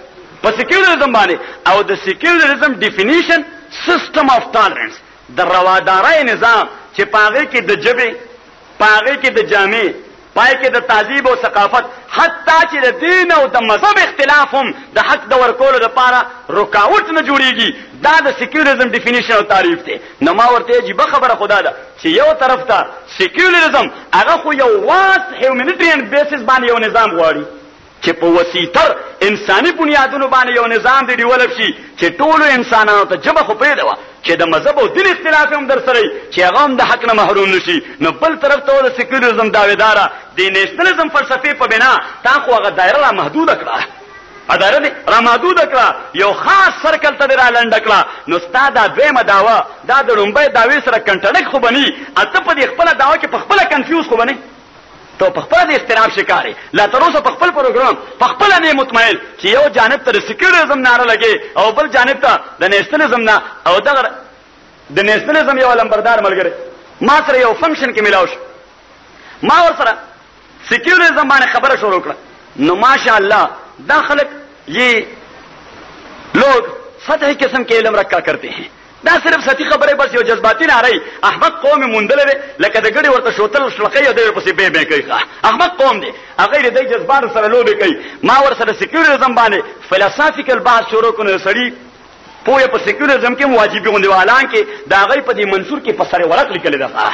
په سیکولریزم باندې او د سیکولریزم ډیفینیشن سیستم اف ټالرنس د روادارۍ نظام چې پاغه کې د جبه پاغه کې د جامع پای کې د تهذیب او ثقافت حتی چې د دین او د مذهب اختلاف هم د حق د ورکولو لپاره رکاوټ نه جوړیږي دا د سیکولریزم ډیفینیشن او تعریف دی نو ما ورته عجیبه خبره خدا ده چې یو طرف ته سیکولریزم هغه خو یو واس هیومانیټریان بیسس باندې یو نظام غواړي چې په وسیتر انساني بنیادونو باندې یو نظام دی ډیولپ شي چې ټولو انسانانو ته جبه خو پیدا و چې د مذهب او دین اختلاف هم در سره چې هغه هم د حق نه محروم نشي نو بل طرف ته د سیکولریزم داویدار د نېشنلزم فلسفي په بنا تا خو هغه دایره را محدود کړه اداره را محدود کړه یو خاص سرکل ته را لنډ کړه نو ستاده دویمه داوا دا د لومبۍ داوی سره کنټرډک خو بني اته په دې خپل داوا کې په خپل کنفیوز خو بني تو په خپل د استراب شکاري لا تر اوسه په خپل پروګرام په خپل نه مطمئن چې یو جانب ته سیکولریزم ناره لګي او بل جانب ته د نېشنلزم نه او دغه د نېشنلزم یو لمبردار ملګری ما سره یو فنکشن کې ملاوش ما ور سره سیکولریزم باندې خبره شروع کړه نو ماشاءالله داخلك یہ لوگ سطحی قسم کے علم رکھا کرتے ہیں دا صرف سطحی خبریں بس یو جذباتی نہ رہی احمق قوم مندل دے لکه د ګړي ورته شوتل شلقې او د پسې به کوي احمق قوم دي هغه د جذبات سره لوبي کوي ما ور سره سیکولریزم باندې فلسافیکل بحث شروع کړو سړي پوهه په سیکولرزم کې واجبي غوندې والان کې دا غي په دې منشور کې په سره ورق لیکل ده.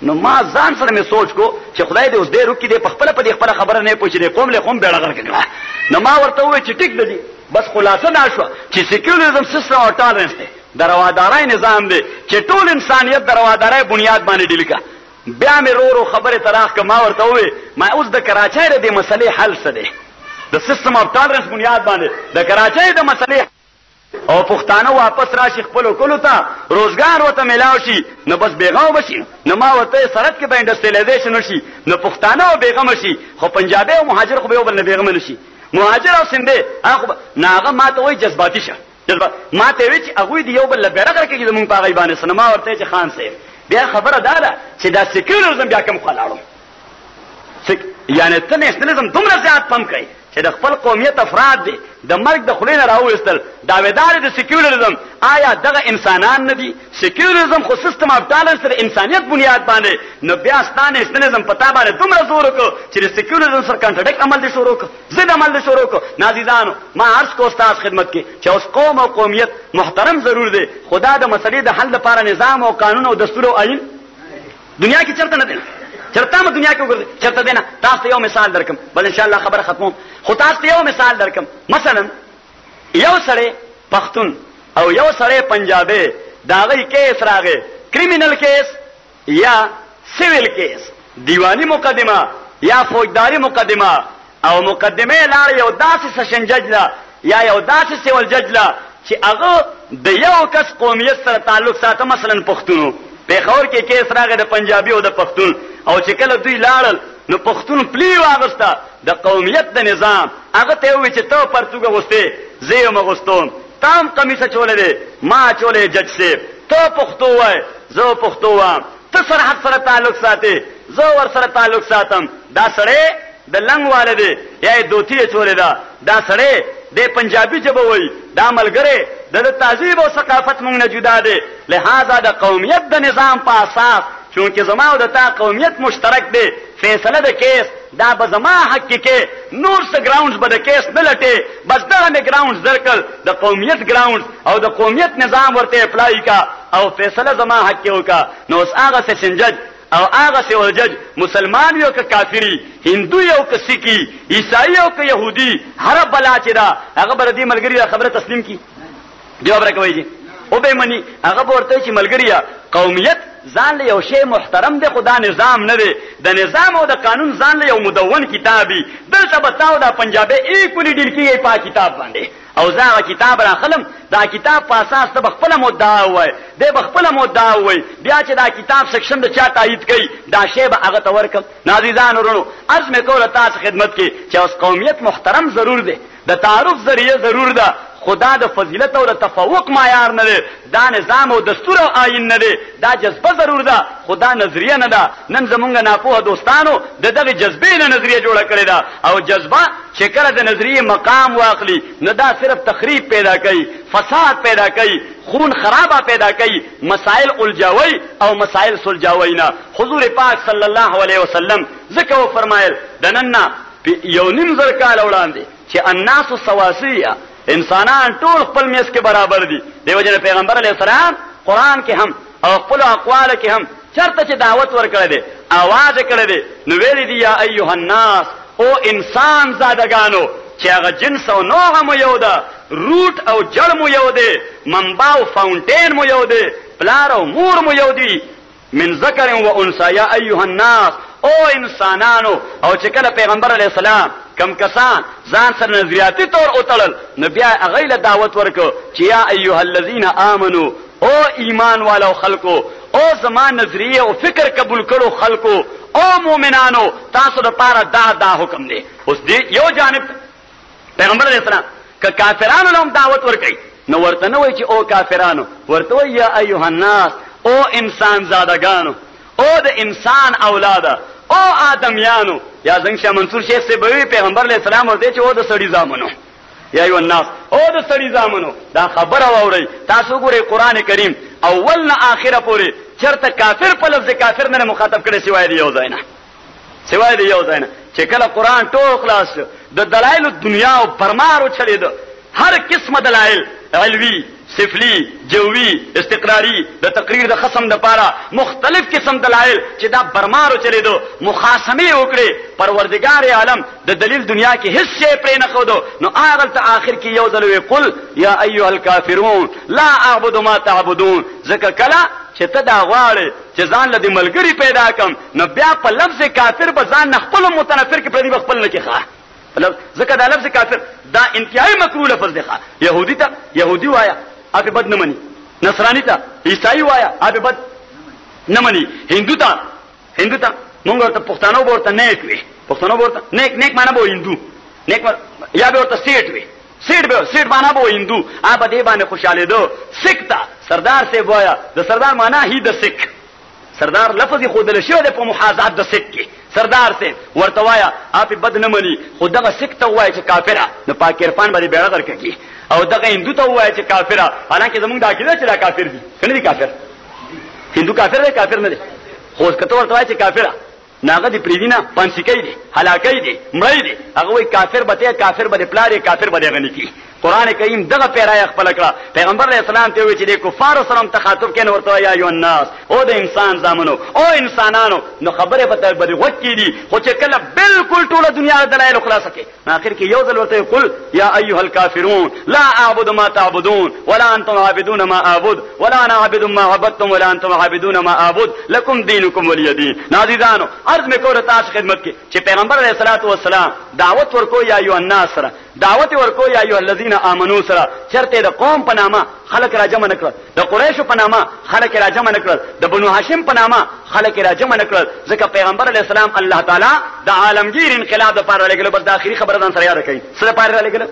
نو ما ځان سره مې سوچ کو چې خدای دې اوس دې روکي دې په خپل په دې خبره خبره نه پوښي دې قوم له قوم بیړه غړ. نو ما ورته وې چې ټیک دی بس خلاصه دا شو چې سیکولرزم سیستم او ټالرنس دی د روادارۍ نظام دی چې ټول انسانیت د روادارۍ بنیاد باندې ډیل کا. بیا مې رو خبره تراخ که ما ورته وې ما اوس د کراچۍ د دې مسلې حل څه دی د سیستم اف ټالرنس بنیاد باندې د کراچۍ د مسلې او پښتانه واپس راشي خپل کولو ته روزګار وته ملاو شي نو بس بیغم بشي. نو ما ورته سرحد کې به انډستریالایزیشن وشي نو پښتانه او بیغم شي خو پنجابي او مهاجر خو به یو بل نه بیغم نشي. مهاجر او سندي هغه ناغه ماته وای جذباتي شه ماته وی چې هغه دی یو بل بیره درکې زمونږ په غي باندې سنما ورته چې خان صاحب بیا خبره ده چې دا سیکولرزم بیا کوم خلاړو یعنی ته نېشنلزم دومره زیات پم کوي چې د خپل قومیت افراد دي د مرګ د خلینو راوېستل داویدار د سیکولرزم. آیا دغه انسانان نه دي؟ سیکولرزم خو سیستم اف ټالرنس د انسانیت بنیاد باندې. نو بیا ستانه نېشنلزم پتا باندې دومره زور وکړو چې د سیکولرزم سره کنټرډکټ عمل دې شروع کړ ضد عمل دې شروع کړ. نازیدانو ما عرض کو استاد خدمت کې چې اوس قوم او قومیت محترم ضرور دی خدا د مسلې د حل لپاره نظام او قانون او دستور او آئین دنیا کې چرته نه دی چرته ما دنیا کې وګورئ چرته دینا. تاسو یو مثال درکم بل ان شاء الله خبره ختموم خو تاسو یو مثال درکم. مثلا یو سړی پښتون او یو سړی پنجابي داغي کیس راغی کریمینل کیس یا سیویل کیس دیوانی مقدمه یا فوجداری مقدمه او مقدمه لار یو داسې سیشن جج لا یا یو داسې سیول جج لا چې هغه د یو کس قومیت سره تعلق ساته. مثلا پښتونو پیښور کې کیس راغی د پنجابي او د پښتون او چې کله دوی لاړل نو پښتون پلی واغسته د قومیت د نظام هغه ته وی چې ته پرتګ غوسته زه مغستون تام قمیصه چولې ما چولې جج سیب ته پښتو وای زه پښتو وام ته سرحد سره تعلق ساتي زه ور سره تعلق ساتم. دا سړی د لنګ والده یا دوتی چولې دا سړی د پنجابي جبه وای دا ملګری د تهذیب او ثقافت مونږ نه جدا دی. لہذا د قومیت د نظام په اساس چونکه زما او د تا قومیت مشترک دی فیصله د کیس دا به زما حق کې نور څه ګراوندز به د کیس نه لټي بس دغه مې ګراوندز درکل د قومیت ګراوندز او د قومیت نظام ورته اپلای کا او فیصله زما حق کې وکا. نو اوس هغه سیشن جج او هغه سیول جج مسلمان یو که کافری هندو یو که سیکی عیسائی یو که يهودي هر بلا چې دا هغه بر دې ملګری خبره تسلیم کی جواب راکوي جی او به منی هغه ورته چې ملګریا قومیت ځان له یو شی محترم دی خدا نظام نه دی د نظام او د قانون ځان له یو مدون کتابي دلته بتاو دا پنجابي ایکولی ډیل کیږي په کتاب باندې او زاغه کتاب را خلم دا کتاب په اساس ته خپل مدعا وای د خپل مدعا وای بیا چې دا کتاب سیکشن د چا تایید کړي دا شی به هغه تورکم. نازیدان ورونو عزم کوله تاسو خدمت کې چې اوس قومیت محترم ضرور دی د تعارف ذریعہ ضرور ده خدا د فضیلت او د تفوق معیار نه دی دا نظام او دستور او آئین نه دی دا جذبه ضرور ده خدا نظریه نه ده. نن زمونږ ناپوه دوستانو د دغه جذبې نه نظریه جوړه کړې ده او جذبه چې کله د نظریه مقام واخلي نو دا صرف تخریب پیدا کوي فساد پیدا کوي خون خرابه پیدا کوي مسائل الجاوي او مسائل سلجاوي نه. حضور پاک صلی الله علیه وسلم ذکر فرمایل د نن یو نیم زر کال وړاندې چې الناس سواسیه انسانان ټول خپل میس کې برابر دي. دیو جن پیغمبر علیه السلام قران کې هم او خپل اقوال کې هم چرته چې دعوت ورکړی دی आवाज کړی دی نو ویل دی یا ایها الناس او انسان زادگانو چې هغه جنس او نوع مو یو ده روټ او جړ مو یو دی منبع او فاونټین مو یو دی پلار او مور مو یو دی من ذکر و انثى یا ایها الناس او انسانانو. او چې کله پیغمبر علیه السلام کم کسان ځان سره نظریاتي طور اوتړل نو بیا هغه له دعوت ورکو چې یا ایها الذین آمنو او ایمان والو خلقو او زمان نظریه او فکر قبول کړو خلقو او مؤمنانو تاسو لپاره دا حکم دی. اوس دې یو جانب پیغمبر علیه السلام که کافرانو له دعوت ورکړي نو ورته نه وایي چې او کافرانو ورته وایي یا ایها الناس او انسان زادگانو او د انسان اولاده او آدمیانو یا څنګه منصور شیخ سے به پیغمبر علیہ السلام ورته چې او د سړي زامنو یا ایو الناس او د سړي زامنو دا خبره واوري تاسو ګورئ قران کریم اول نه اخره پورې چرته کافر په لفظ کافر نه مخاطب کړي سوای دی یو ځای نه چې کله قران ټول خلاص د دلایل دنیا او پرمارو چلیدو هر قسمه دلایل علوی سفلی، جوی، استقراری، د تقریر د خصم د پاره مختلف قسم دلایل چې دا برمارو چلی دو مخاصمه وکړي پروردگار عالم د دلیل دنیا کې هیڅ شی پرې نه خودو نو هغه ته آخر کې یو ځل وی قل یا ایها الکافرون لا اعبد ما تعبدون. ځکه کله چې ته دا غواړې چې ځان له دې ملګری پیدا کم نو بیا په لفظ کافر به ځان نه خپل متنفر کې پردي خپل نه کې ښه ځکه دا لفظ کافر دا انتهایی مکروه لفظ دی. يهودي ته يهودي وایا اپ بد نه مني، نصراني ته عیسائی وایا اپ بد نه مني، هندو ته مونږ ورته پښتنو ورته نیک وي، پښتنو ورته نیک معنا به هندو، نیک یا به ورته سیټ وي، سیټ معنا به هندو. اپ دې باندې خوشاله دو. سکھ ته سردار سے وایا د سردار معنا هی د سکھ، سردار لفظ خود له شو د په محاذات د سکھ کې سردار سے ورته وایا اپ بد نه مني، خدغه سکھ ته وای چې کافره نو پاک عرفان باندې بیړه درکې او دغه هندو ته وای چې کافره، حالانکه زمونږ د عقیده چې دا کافر دي کنه دي کافر، هندو کافر دی کافر نه دی، خو کته ورته وای چې کافره ناغه دی پریدینه پنسیکای دی هلاکای دی مړی دی هغه وای کافر بته کافر بده پلاری کافر بده غنی کی. قران کریم دغه پیرای خپل کړه پیغمبر علیہ السلام ته وی چې د کفار سره تخاطب کین ورته یا ایو الناس او د انسان زامنو او انسانانو نو خبره پته بده وکی دي خو چې کله بالکل ټوله دنیا دلایل خلاصه کی اخر کې یو ځل ورته قل یا ایها الکافرون لا اعبد ما تعبدون ولا انتم عابدون ما اعبد ولا انا عابد ما عبدتم ولا انتم عابدون ما اعبد لكم دينكم ولي دين. نازیدانو عرض میں کوله تاسو خدمت کې چې پیغمبر علیہ الصلوۃ والسلام دعوت ورکو یا ایو الناس سره دعوت ورکو یا ایو الذین آمنو سره چرته د قوم په نامه خلق را جمع نکړل، د قریشو په نامه خلق را جمع نکړل، د بنو هاشم په نامه خلق را جمع نکړل. ځکه پیغمبر علیہ السلام الله تعالی د عالمگیر انقلاب لپاره لګل. بس د اخري خبره ځان سره یاد کړئ څه لپاره لګل؟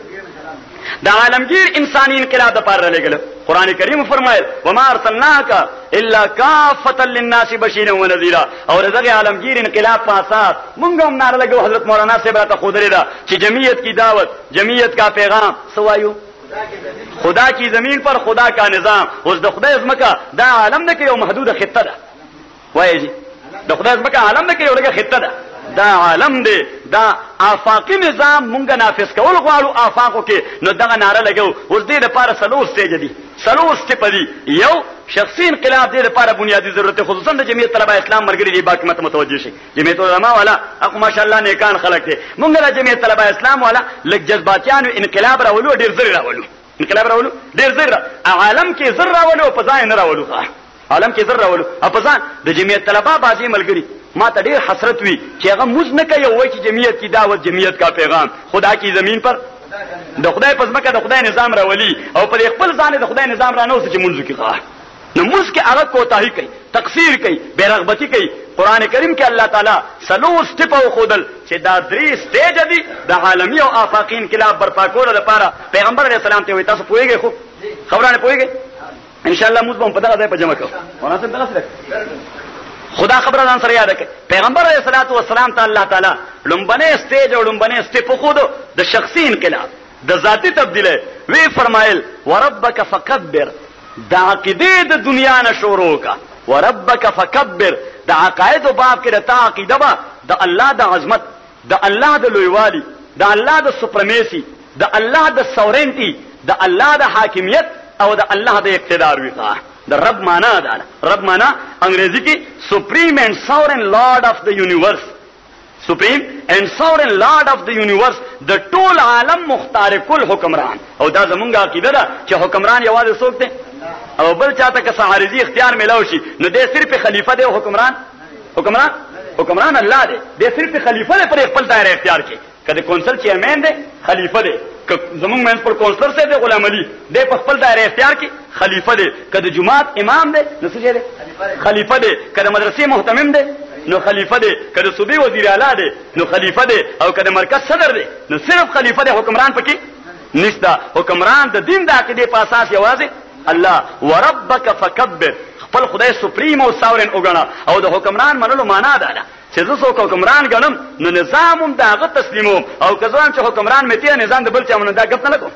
د عالمگیر انسانی انقلاب لپاره لګل. قران کریم فرمایل وما ارسلناک الا کافه للناس بشیرا ونذیرا. اور دغه عالمگیر انقلاب په اساس مونږ هم ناره لګو. حضرت مولانا صاحب راته خو درې دا چې جمعیت کی دعوت، جمعیت کا پیغام سوایو خدا کی زمین پر خدا کا نظام. اوس د خدای ازمکه دا عالم نه کې یو محدود خطه ده وایي جی د خدای ازمکه عالم نه کې یو لګه خطه ده دا عالم دی دا آفاقی نظام مونږ نافذ کول غواړو آفاقو کې نو دغه ناره لګو. اوس دې لپاره سلور سټیج دي سلور سټپ دي. یو شخصي انقلاب دې لپاره بنیادی ضرورت خصوصا د جمعیت طلبه اسلام مرګري دی باقی مت متوجه شي. جمعیت علماء والا اخو ماشاءالله نیکان خلق دي. مونږ د جمعیت طلبه اسلام والا لګ جذباتيانو انقلاب راولو ډیر زر راولو انقلاب راولو ډیر زر عالم کې زر راولو په ځای نه راولو عالم کې زر راولو په ځان د جمعیت طلبه بازي ملګري ما ته ډیر حسرت وی چې هغه موږ نه کوي وای چې جمعیت کی دعوت جمعیت کا پیغام خدا کی زمین پر د خدای پزماکه د خدای نظام راولي او په خپل ځان د خدای نظام را نو چې مونږ کې ښه نو موږ کې هغه کوتاهی کوي تقصیر کوي بیرغبتی کوي. قران کریم کې الله تعالی سلو سټپ او خودل چې دا درې سټیج دي د عالمي او آفاقي انقلاب برپا کولو لپاره. پیغمبر علیہ السلام ته وي تاسو پوهیږئ خو خبرانه پوهیږئ ان شاء الله موږ په دغه ځای په جمع کوو. مناسب دغه خدا خبره ځان سره یاد کړئ. پیغمبر علیہ الصلوۃ والسلام ته الله تعالی لومبنه سټیج او لومبنه سټپ خود د شخصي انقلاب د ذاتی تبدیلی وی فرمایل وربک فکبر د عقیده د دنیا نه شروع کا وربک فکبر د عقاید او باب کې د عقیده با د الله د عظمت د الله د لویوالي د الله د سپرمیسی د الله د سورنټی د الله د حاکمیت او د الله د اقتدار وی د رب معنا ده. رب معنا انګریزي کې سپریم اینڈ ساورن لارډ اف د یونیورس سپریم اینڈ ساورن لارډ اف د یونیورس د ټول عالم مختارق الحکمران. او دا زمونږ عقیده ده چې حکمران یوازې څوک دی او بل چاته که سعارضی اختیار ملاو شي نو دې صرف خلیفہ دی. حکمران الله دی. دې صرف خلیفہ دی پر خپل دایره اختیار کې. کله کونسل چیرمن دی خلیفہ دی. زمونږ مېن پر کونسلر سے دی غلام علي دې په خپل دایره اختیار کې خلیفہ دی. کله جماعت امام دی نو څه دی خلیفہ دی. کله مدرسې محتمم دی نو خلیفہ دی. کله صوبې وزیر اعلی دی نو خلیفہ دی. او کله مرکز صدر دی نو صرف خلیفہ دی. حکمران پکې نشته. حکمران د دین د عقیده په اساس یوازې الله. وربک فکبر خپل خدای سپریم او ساورن وګڼه. او د حکمران منلو معنا ده چې زه څوک حکمران ګڼم نو نظام هم د هغه تسلیموم او که زه چې حکمران مې ته نظام د بل چا منم دا ګپ نه لګوم.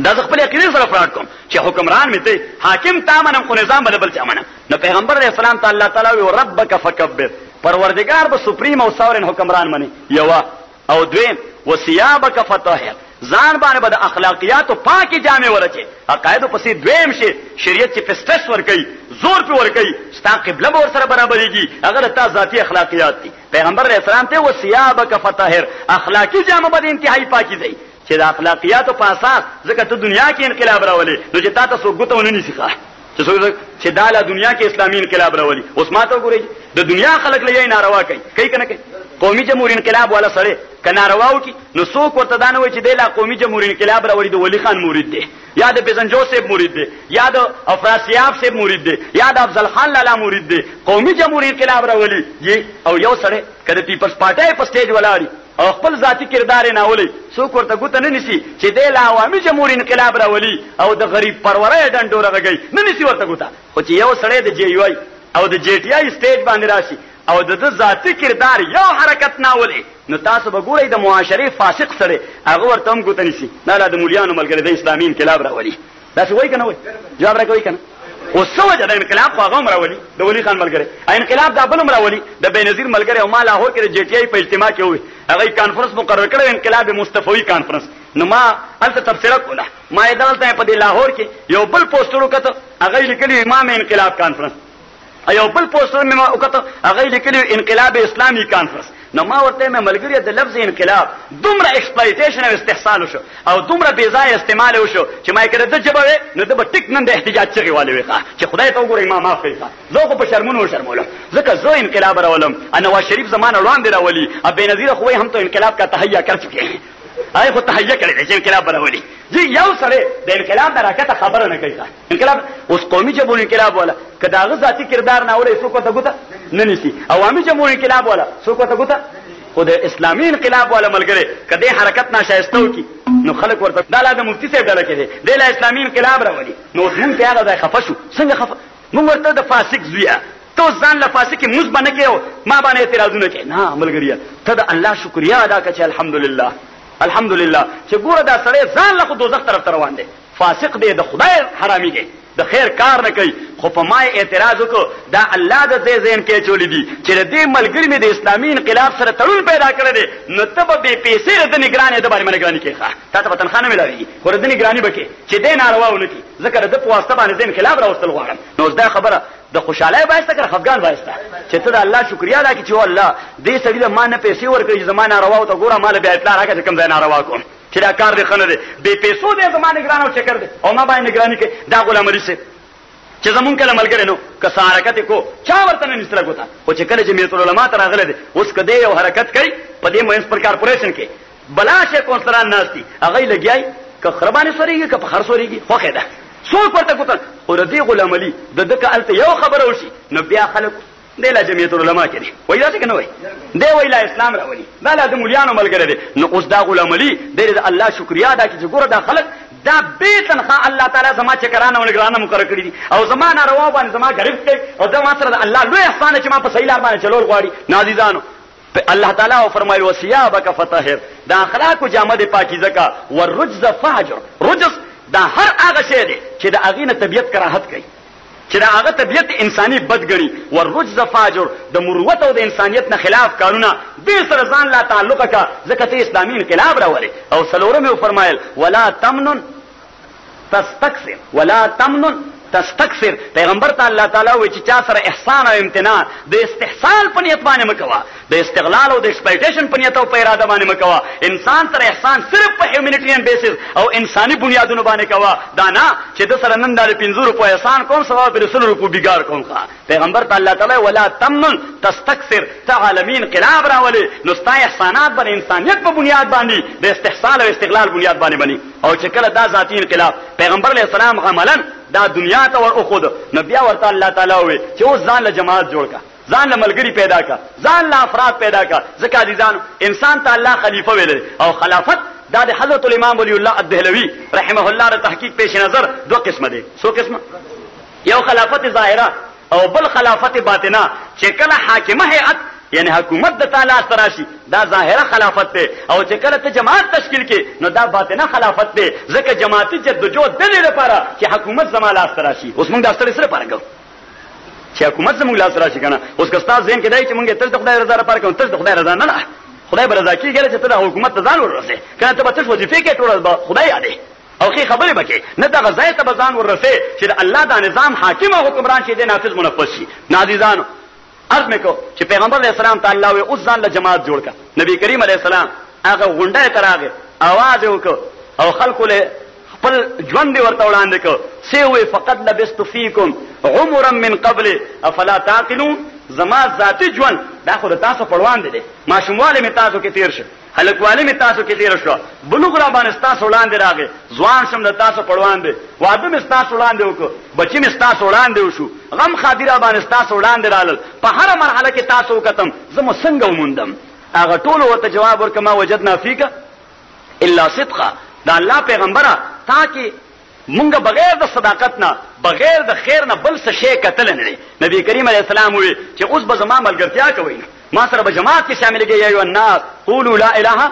دا زه خپل عقیده سره فراډ کوم چې حکمران مې ته حاکم تا منم خو نظام به بل چا منم. نو پیغمبر علیہ السلام ته الله تعالی وی ربک فکبر پروردگار به سپریم او ساورن حکمران منی یو. او دویم وثيابک فطهر ځان باندې به د اخلاقیاتو پاکي جامې ورچې عقایدو پسې دویم شي شریعت چې فسټس ورکوي زور په ورکوي ستا قبله به ورسره برابرېږي هغه تا ذاتي اخلاقیات دي پیغمبر علیه السلام ته وثيابک فطهر اخلاقي جامه به انتهایی پاکي دی چې د اخلاقیاتو په اساس ځکه ته دنیا کې انقلاب راولې نو چې تا ته څوک ګوته ونه نیسي چې دا له دنیا کې اسلامي انقلاب راولي اوس ما ته وګورئ د دنیا خلک له یې ناروا کوي که نه کوي قومي جمهور انقلاب والا سړی که ناروا وکړي نو څوک ورته دا نه وایي چې دی لا قومي جمهور انقلاب راوړي د ولی خان مرید دی یا د بیزنجو صاحب مرید دی یا د افراسیاب صاحب مرید دی یا د افضل خان لالا مرید دی قومي جمهور انقلاب راولي او یو سړی که د پیپلز پارټۍ په سټیج ولاړي او خپل ذاتي کردار یې ناولي څوک ورته ګوته نه نیسي چې دی له عوامي جمهور انقلاب راولي او د غریب پروره یې ډنډوره غږوي نه نیسي ورته ګوته خو چې یو سړی د جی یو آی او د جی ټي آی سټیج باندې راشي او د ذاتي کردار یو حرکت ناولي نو تاسو به ګورئ د معاشرې فاسق سره هغه ورته هم ګوته نیسي نه لا د مولیانو ملګری د اسلامي انقلاب راولي داسې وایي که نه وایي جواب راکوئ که نه اوس څه وجه د انقلاب خو هغه هم راولي د ولی خان ملګری انقلاب دا بل هم راولي د بېنظیر ملګری او ما لاهور کې د جی ټي آی په اجتماع کې ووي هغه کانفرنس مقرر کړی انقلاب مصطفوي کانفرنس نو ما هلته تبصره کوله ما یې دلته په دې لاهور کې یو بل پوسټر وکړه هغه یې لیکلي امام انقلاب کانفرنس یو بل پوسټر مې وکړه هغه یې لیکلي انقلاب اسلامي کانفرنس نو ما ورته مې ملګری د لفظ انقلاب دومره ایکسپلایټیشن او استحصال وشو او دومره بې ځایه استعمال وشو چې ما یې که د ژبه وې نو ده به ټیک نن د احتجاج چغې والې وې چې خدای ته وګورئ ما معاف کړئ زه خو په شرمونو وشرمولم ځکه زه انقلاب راولم نواز شریف زما نه وړاندې راولي او بېنظیره خو هم تو انقلاب کا تهیا کر چکے ہیں هغه خو تهیا کړی دی چې انقلاب راولي جی یو سړی د انقلاب د حرکته خبره نه کوي انقلاب اوس قومي جمهور انقلاب والا که د هغه ذاتي کردار نه وړی څوک ورته ګوته نه نیسي عوامي جمهور انقلاب والا څوک ورته ګوته خو د اسلامي انقلاب والا ملګری که دې حرکت ناشایسته وکړي نو خلک ورته دا لا د مفتي صاحب ډله کې دی دی لا اسلامي انقلاب راولي نو اوس مونږ پې هغه ځای خفه شو څنګه خفه مونږ ورته د فاسق زویه ته اوس ځان له فاسقې مونځ به نه کوې او ما باندې اعتراضونه کوې نه ملګریه ته د الله شکریا ادا کړه چې الحمدلله الحمدلله چې ګوره دا سړی ځان له خو دوزخ طرف ته روان دی فاسق دی د خدای حرامي دی د خیر کار نه کوي خو په ما اعتراض وکړو دا الله د دې ذهن کې اچولی دي چې د دې ملګري مې د اسلامي انقلاب سره تړون پیدا کړی دی نو ته به بې پیسې د نګرانۍ د باندې به نګراني کوې تا ته به تنخوا نه ملاوېږي خو د ده نګراني به کوې چې دی ناروا ونه کړي ځکه د ده په واسطه باندې زه انقلاب راوستل غواړم نو اوس دا خبره د خوشحالۍ بایسته که د خفګان بایسته چې ته د الله شکریا ادا کړې چې الله دې سړي له ما نه پیسې ورکړي چې زما ناروا ورته ګوره ما له بیا اطلاع راکړه چې کوم ځای ناروا کوم چې دا کار دې ښه نه دی بې پیسو دی زما نګران او چکر دی او ما باندې نګراني کوي دا غلام علي صاحب چې زمونږ کله ملګری نو که څه حرکت یې کو چا ورته نه نیسره ګوته خو چې کله جمعیت العلما ته راغلی دی اوس که دی یو حرکت کوي په دې منسپل کارپوریشن کې بلا شی کونسلران ناست دي هغه یې لګیایي که خره باندې سورېږي که په خر سورېږي خوښې ده څوک ورته ګوتل خو د دې غلام علي د ده که هلته یو خبره وشي نو بیا خلک دی لا جمعیت العلما کې دی وایي داسې که نه وایي دی وایي لا اسلام راولي دا لا د مولیانو ملګری دی نو اوس دا غلام علي دی د الله شکریا ادا کړي چې ګوره دا خلک دا بې تنخوا الله تعالی زما چکرانه او نګرانه مقرر کړي دي او زما ناروا باندې زما غریب کوي او دا ما سره د الله لوی احسان چې ما په صحیح لار باندې چلول غواړي نازیزانو الله تعالی او فرمایل وثيابک فطهر دا اخلاق جامه د پاکیزه کا والرجز فهجر رجز دا هر هغه شی دی چې د هغې نه طبیعت کراهت کوي چې دا هغه طبیعت انساني بد ګڼي والرجز فاجر د مروت او د انسانیت نه خلاف کارونه دې سره ځان لا تعلق کا ځکه ته اسلامي انقلاب راولې او څلورم یې وفرمایل ولا تمنن تستكثر ولا تمنن تستكثر پیغمبر ته الله تعالی وایي چې چا سره احسان او امتنان د استحصال په نیت باندې مه کوه د استغلال او د ایکسپلایټیشن په نیت او په اراده باندې مه کوه انسان سره احسان صرف په هیومینیټریان بیسس او انساني بنیادونو باندې کوه دا نه چې د سره نن دا د 50 روپو احسان کوم سوا په 100 روپو بیګار کوم پیغمبر ته الله تعالی ولا تمنن تستكثر ته عالمین انقلاب راولي نو ستا احسانات باندې انسانیت په بنیاد باندې د استحصال او استغلال بنیاد باندې بني او چې کله دا ذاتي انقلاب پیغمبر علیه السلام عملاً دا دنیا ته ور اخود نو بیا ورته الله تعالی وي چې اوس ځان له جماعت جوړ کا ځان له ملګری پیدا کا ځان له افراد پیدا کا ځکه عزیزانو انسان ته الله خلیفہ ویل او خلافت دا د حضرت الامام ولی الله الدهلوی رحمه الله د تحقیق پیش نظر دو قسمه دي څو قسمه یو خلافت ظاهره او بل خلافت باطنه چې کله حاکمه هيئت یعنی حکومت د تعالی سره شي دا ظاهره خلافت ده او چې کله ته جماعت تشکیل کې نو دا باطنه خلافت ده ځکه جماعتي جدوجہد د دې لپاره چې حکومت زما لاس سره شي اوس موږ دا ستړي سره پارګو چې حکومت زموږ لاس سره شي کنه اوس که تاسو ذهن کې دی چې موږ تاسو د خدای رضا لپاره کوو تاسو د خدای رضا نه خدای برضا کیږي چې ته د حکومت ته ځان ورسې کنه ته به تاسو وظیفه کې ټول خدای یادې او خې خبرې بکې نه د غزای ته بزان ورسې چې الله دا نظام حاکم او حکمران چې د نافذ منفذ شي. نازیزانو عرض مې کو چې پیغمبر علیه السلام تعالی او اوس ځان له جماعت جوړ کا. نبی کریم علیه السلام هغه غونډه تراغه आवाज وکړ او خلکو له خپل ژوند ورته وړاندې کو سی وی فقط لبست فیکم عمرا من قبل افلا تعقلون. زما ذاتی ژوند دا خو تاسو پړوان دي ماشومواله می تاسو کې تیر شو هلکواله می تاسو کې تیر شو بلوغ را باندې تاسو وړاندې راغی ځوان شم د تاسو پړوان دي واده می تاسو وړاندې وکړو بچی می تاسو وړاندې وشو غم خادره باندې تاسو وړاندې رالل په هر مرحله کې تاسو وکتم زمو څنګه وموندم. هغه ټول ورته جواب ورکما وجدنا فیک الا صدقا. دا الله پیغمبره تاکي مونږ بغیر د صداقت نه بغیر د خیر نه بل څه شی کتل نه دي. نبی کریم علیه السلام وی چې اوس به زما ملګرتیا کوي ما سره به جماعت کې شامل کېږي یا الناس قولوا لا اله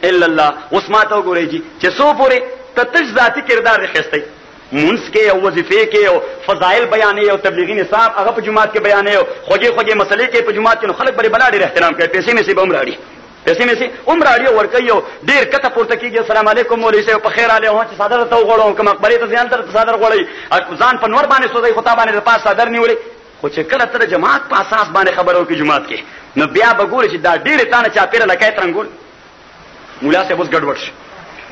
الا الله. اوس ما ته وګورئ چې څو پورې تتش ذاتی کردار رخصتي مونږ کې او وظیفه کې او فضایل بیانې او تبلیغی نصاب هغه په جماعت کې بیانې او خوږې مسلې کې په جماعت کې خلک بری بلا ډېر احترام کوي پیسې مې سي بم راړي پیسې مې سي راړي ور کوي او ډېر کته پورته کېږي السلام علیکم مولوی صاحب په خیر اله هو چې صادر ته وغوړو کوم مقبره ته ځان تر صادر غوړي ځان په نور باندې سوځي خطا باندې د پاس صادر نیولې خو چې کله تر جماعت په اساس باندې خبرو کې جماعت کې نو بیا به ګوري چې دا ډېر تانه چا پیر لکای ترنګول مولا صاحب اوس ګډوډ شي.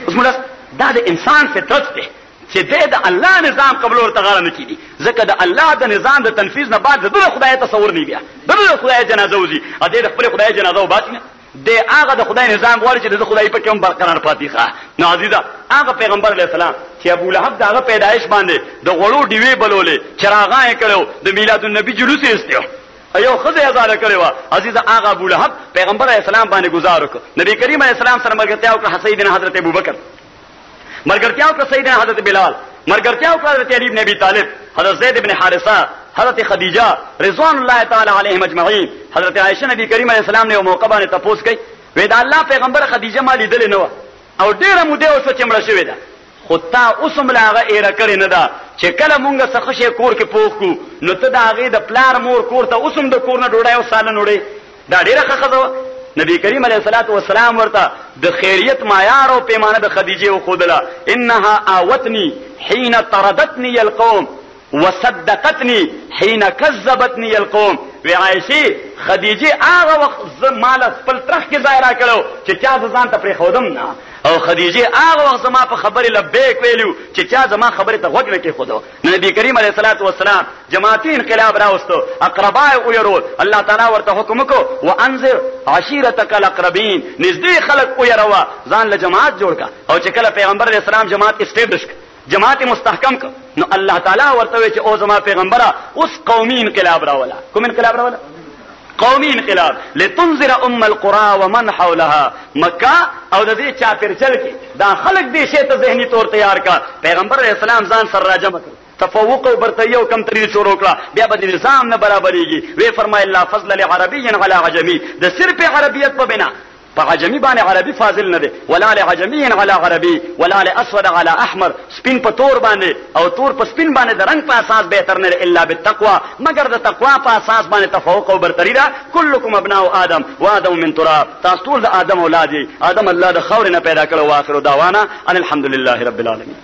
اوس مولا دا د انسان فطرت دی چې د الله نظام قبول ورته غاړه نه کیدي ځکه د الله د نظام د تنفيذ نه بعد د خدای تصور نه بیا د خدای جنازه وزي ا دې د خپل خدای جنازه وباسي د هغه د خدای نظام غواړي چې د خدای په کوم برقرار پاتې ښه. نو عزیزه هغه پیغمبر علیه السلام چې ابو لهب دغه پیدایش باندې د غړو دیوی بلولې چراغان کړو د میلاد النبی جلوس یې استیو ایو خدای ازاله کړو عزیزه هغه ابو لهب پیغمبر علیه السلام باندې گزار وکړ. نبی کریم علیه السلام سره مرګتیا وکړه سیدنا حضرت ابوبکر مرګرتیا وکړه سیدنا حضرت بلال مرګرتیا وکړه حضرت علی بن ابي طالب حضرت زید بن حارثه حضرت خدیجه رضوان الله تعالی علیهم اجمعین حضرت عائشہ نبی کریم علیه السلام نے موقع باندې تپوس کړي وې دا الله پیغمبر خدیجه مالی دل نه او ډیره موده اوس چې مړ شوې ده خو تا اوسم لاغه ایره کړی نه ده چې کله مونږه څخه شي کور کې پوښ کو نو ته دا هغه د پلار مور کور ته اوسم د کور نه ډوډۍ او سالن وړي دا ډیره خخه. نبی کریم علیه الصلاۃ والسلام ورته د خیریت معیار او پیمانه د خدیجه او خودله انها اوتنی حين طردتني القوم وصدقتني حين كذبتني القوم. وی عائشہ خدیجه هغه وخت زماله خپل ترخ کې ظاهر کړو چې چا ځان ته پرې خودم نه او خدیجه هغه وخت زما په خبره لبیک ویلو چې چا زما خبره ته وګ نه کې خودو. نبی کریم علیه الصلاۃ والسلام جماعتي انقلاب راوستو اقربای او يرول الله تعالی ورته حکم کو وانذر عشيرتك الاقربين نزدې خلق او يروا ځان له جماعت جوړ کا او چې کله پیغمبر علیه السلام جماعت استابلش جماعت مستحکم کا نو الله تعالی ورته چې او زما پیغمبره اوس قومي انقلاب راولا. کوم انقلاب راولا؟ قومي انقلاب لتنذر ام القرى ومن حولها مکه او د دې چا پرچل کې دا خلق دې شی ته ذهني طور تیار کا. پیغمبر علیه السلام ځان سره راجمع کړ تفوق او برتریه او کم ترین شروع کړه بیا به نظام نه برابرېږي. وی فرمایي الله فضل لعربي على عجمي د صرف عربیت په بنا عجمی باندې عربي فاضل نه دی ولا لعجمي على عربي ولا لاسود على احمر سپین په تور باندې او تور په سپین باندې د رنگ په اساس بهتر نه الا بالتقوى مگر د تقوا په اساس باندې تفوق او برتری را. كلكم ابناء ادم وادم من تراب تاسو ټول د ادم اولاد یې ادم الله د خاور نه پیدا کړو. واخر دعوانا ان الحمد لله رب العالمين.